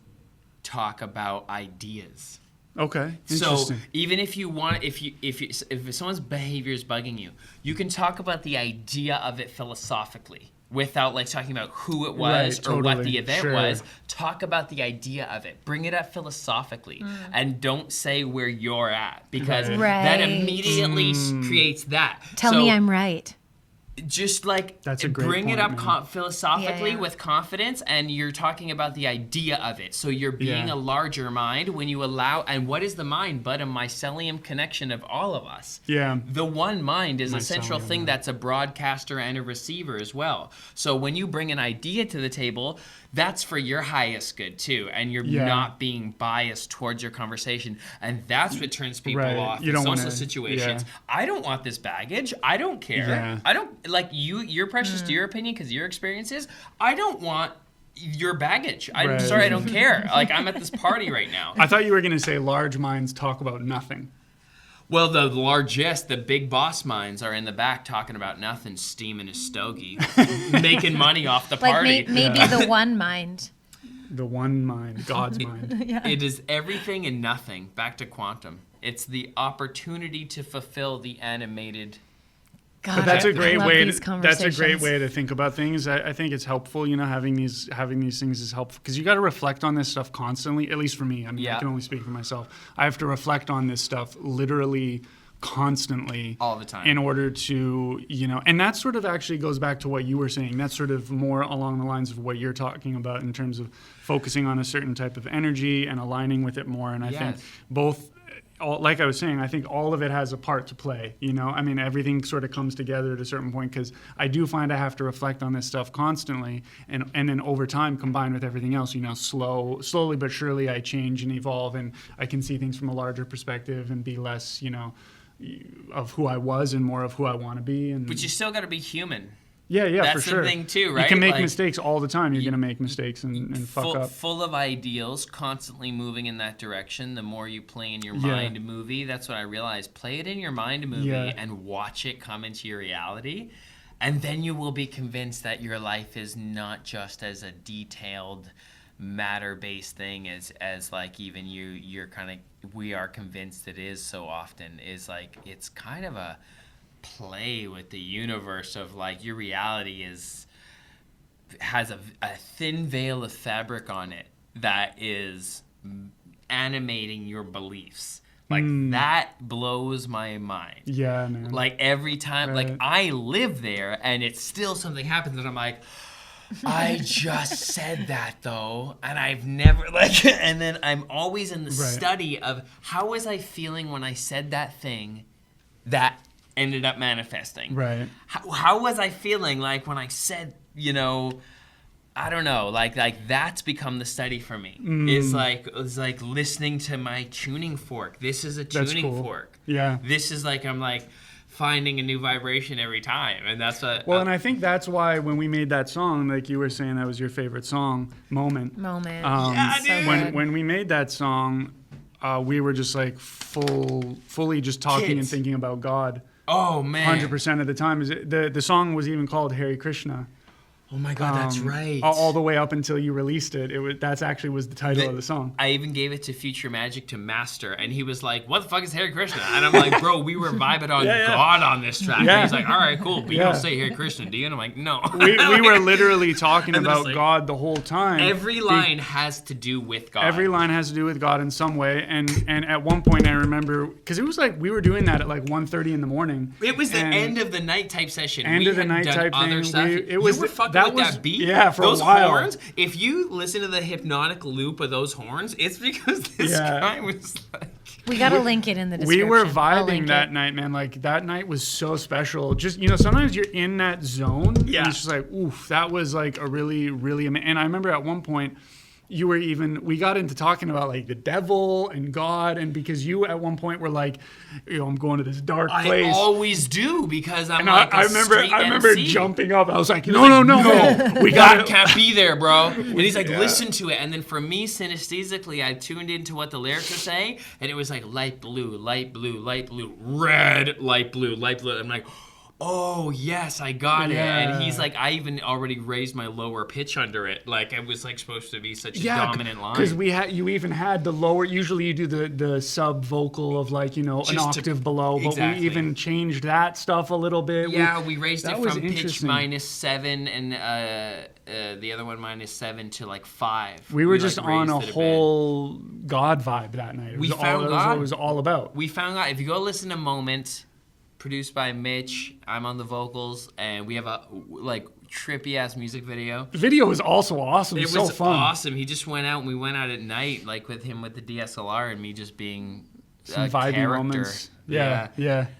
talk about ideas. Okay. So Interesting. even if you want, if someone's behavior is bugging you, you can talk about the idea of it philosophically without like talking about who it was Right, or what totally. the event Sure. was. Talk about the idea of it. Bring it up philosophically, and don't say where you're at, because Right. that Right. immediately creates that. Tell So me I'm right. just like That's a great bring it point, up man. philosophically Yeah. with confidence, and you're talking about the idea of it. So you're being Yeah. a larger mind when you allow. And what is the mind but a mycelium connection of all of us? Yeah. The one mind is a central Mycelium, thing yeah. that's a broadcaster and a receiver as well. So when you bring an idea to the table, that's for your highest good too, and you're Yeah. not being biased towards your conversation, and that's what turns people Right. off You in don't social wanna- situations. yeah. I don't want this baggage. I don't care. Yeah. I don't like you. You're precious to your opinion because your experiences. I don't want your baggage. I'm Right. sorry, I don't care. Like I'm at this party right now. I thought you were going to say large minds talk about nothing. Well, the largest, the big boss minds are in the back talking about nothing, steaming a stogie, making money off the Like party. maybe Yeah. the one mind. The one mind, God's mind. It is everything and nothing. Back to quantum. It's the opportunity to fulfill the animated. God, But that's I a great love way. these That's a great conversations. way to think about things. I think it's helpful. Having these things is helpful because you got to reflect on this stuff constantly. At least for me, I mean, Yeah. I can only speak for myself. I have to reflect on this stuff literally constantly All the time. in order to and that sort of actually goes back to what you were saying. That's sort of more along the lines of what you're talking about in terms of focusing on a certain type of energy and aligning with it more. And I think Yes. both. Like I was saying, I think all of it has a part to play. I mean, everything sort of comes together at a certain point because I do find I have to reflect on this stuff constantly, and then over time, combined with everything else, slowly but surely, I change and evolve, and I can see things from a larger perspective and be less, of who I was and more of who I want to be. And But you still got to be human. yeah, that's for the sure. thing too, You right? can make Like, mistakes all the time. You're gonna make mistakes and fuck full, up. full of ideals, constantly moving in that direction. The more you play in your Yeah. mind movie, that's what I realized. Play it in your mind movie Yeah. and watch it come into your reality. And then you will be convinced that your life is not just as a detailed matter-based thing as like even you're kind of, we are convinced it is so often, is like it's kind of a play with the universe of like your reality has a thin veil of fabric on it that is animating your beliefs. Like that blows my mind. Yeah, man. Like every time, like Right. I live there and it's still something happens and I'm like, I just said that though, and I've never and then I'm always in the Right. study of how was I feeling when I said that thing that ended up manifesting. Right. How was I feeling like when I said, I don't know, like that's become the study for me. It's like listening to my tuning fork. This is a That's tuning cool. fork. Yeah. This is like I'm like finding a new vibration every time, and that's what. Well, and I think that's why when we made that song, like you were saying, that was your favorite song, Moment. Yeah, So dude. good. When we made that song, we were just like fully just talking and Kids. thinking about God oh man, 100% of the time. The song was even called Hare Krishna. Oh my God, that's right. All the way up until you released it. That's actually was the title of the song. I even gave it to Future Magic to master, and he was like, "What the fuck is Hare Krishna?" And I'm like, "Bro, we were vibing on God on this track." Yeah. And he's like, "All right, cool, but you don't say Hare Krishna, do you?" And I'm like, "No." We were literally talking And then it's about like, God the whole time. Every line has to do with God. Every line has to do with God in some way. And at one point I remember, because it was like we were doing that at like 1:30 in the morning. It was the end of the night type session. End of the night type other thing. Stuff. It was you were fucking that with was- that beat. yeah, for a those while. horns. If you listen to the hypnotic loop of those horns, it's because this guy was like. We gotta link it in the We description. were I'll link vibing that it. night, man. Like that night was so special. Just sometimes you're in that zone. Yeah. And it's just like, oof, that was like a really, really amazing. And I remember at one point, we got into talking about like the devil and God, and because you at one point were like, I'm going to this dark place. I always do because I'm and like I a remember straight MC. jumping up. I was like, no, we God got can't be there, bro. And he's like, listen to it. And then for me, synesthesically, I tuned into what the lyrics were saying, and it was like light blue, light blue, light blue, red, light blue, light blue. I'm like, oh yes, I got it. And he's like, I even already raised my lower pitch under it. Like it was like supposed to be such a dominant line. Because you even had the lower. Usually you do the sub vocal of like an octave below, but exactly. we even changed that stuff a little bit. Yeah, we raised it was from pitch interesting. -7 and the other one -7 to like 5. We were just like, on a raised it bit. whole God vibe that night. It We was found all, that was God. what it was all about. We found out if you go listen to Moment, produced by Mitch, I'm on the vocals, and we have a like trippy ass music video. The video was also awesome. It so was fun. awesome. He just went out and we went out at night, like with him with the DSLR and me just being Some a vibey character. moments. Yeah.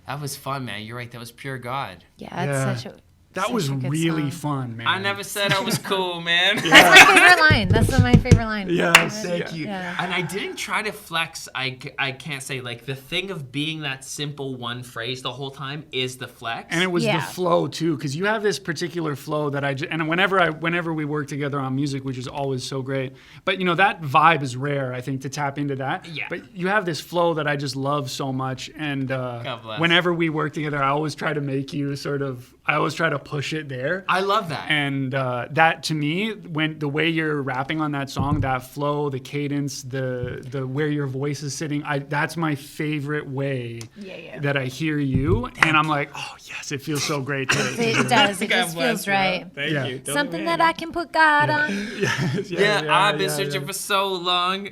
That was fun, man. You're right. That was pure God. Yeah, it's such a. That such was a good really song. fun, man. I never said I was cool, man. That's my favorite line. That's my favorite line. Yes. Thank you. Yeah. And I didn't try to flex. I can't say like the thing of being that simple one phrase the whole time is the flex. And it was Yeah. the flow too, because you have this particular flow that and whenever we work together on music, which is always so great. But that vibe is rare, I think, to tap into that. Yeah. But you have this flow that I just love so much, and God bless. whenever we work together, I always try to make you I always try to push it there. I love that. And that to me, when the way you're rapping on that song, that flow, the cadence, the where your voice is sitting, that's my favorite way that I hear you. And I'm like, oh yes, it feels so great. It does. It just feels right. Thank you. Something that I can put God on. I've been searching for so long.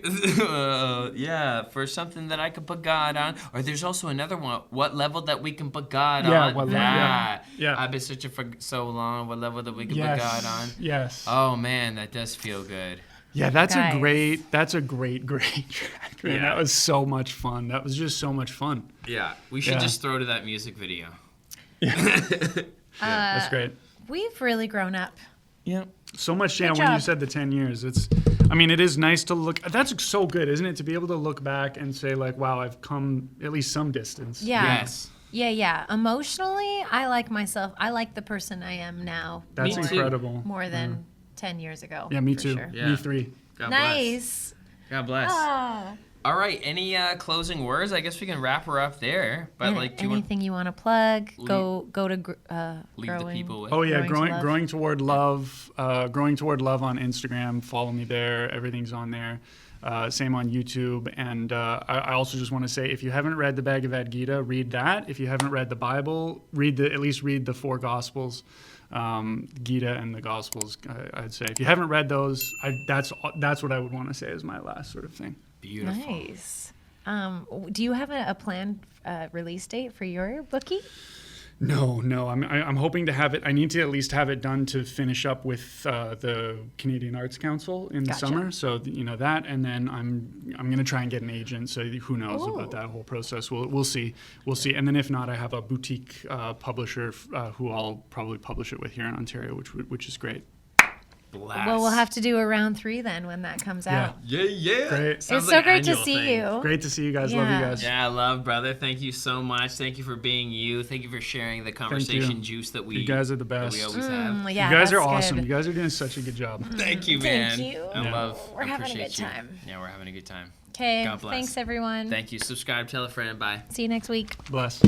For something that I could put God on. Or there's also another one. What level that we can put God on? What level, that. yeah. I've been searching for so long. What level that we can put God on? Yes. Oh man, that does feel good. Yeah, that's Guys. a great track, man. Yeah. That was so much fun. That was just so much fun. Yeah, we should Yeah. just throw to that music video. That's great. We've really grown up. Yeah. So much, Good when you job. said the 10 years, it is nice to look, that's so good, isn't it? To be able to look back and say like, wow, I've come at least some distance. Yeah. Yes. Yeah. Emotionally, I like myself. I like the person I am now. That's Me too. incredible. More than 10 years ago. Yeah, me for too. sure. Yeah. Me 3. God bless. Nice. God bless. Ah. All right. Any closing words? I guess we can wrap her up there. But like, do you want Anything you want to plug? Go to leave the growing. people with? Oh yeah, Growing to growing toward love on Instagram. Follow me there. Everything's on there. Same on YouTube. And I also just want to say, if you haven't read the Bhagavad Gita, read that. If you haven't read the Bible, at least read the 4 Gospels, Gita and the Gospels. I'd say if you haven't read those, that's what I would want to say is my last sort of thing. Beautiful. Nice. Do you have a planned release date for your bookie? No. I'm hoping to have it. I need to at least have it done to finish up with the Canadian Arts Council in the Gotcha. summer. So that, and then I'm gonna try and get an agent. So who knows about that whole process? We'll see. And then if not, I have a boutique publisher who I'll probably publish it with here in Ontario, which is great. Blast. Well, we'll have to do a round 3 then when that comes out. Yeah. Great. Sounds It's like so an great to annual see thing. you. Great to see you guys. Love you Yeah. guys. Yeah, love, brother. Thank you so much. Thank you for being you. Thank you for sharing the conversation juice that we. You guys are the that best. we always have. Yeah, You guys are that's awesome. good. You guys are doing such a good job. Thank you, man. Thank you. I Yeah. love. We're I having a appreciate good you. time. Yeah, we're having a good time. Okay. God bless. Thanks, everyone. Thank you. Subscribe, tell a friend. Bye. See you next week. Bless.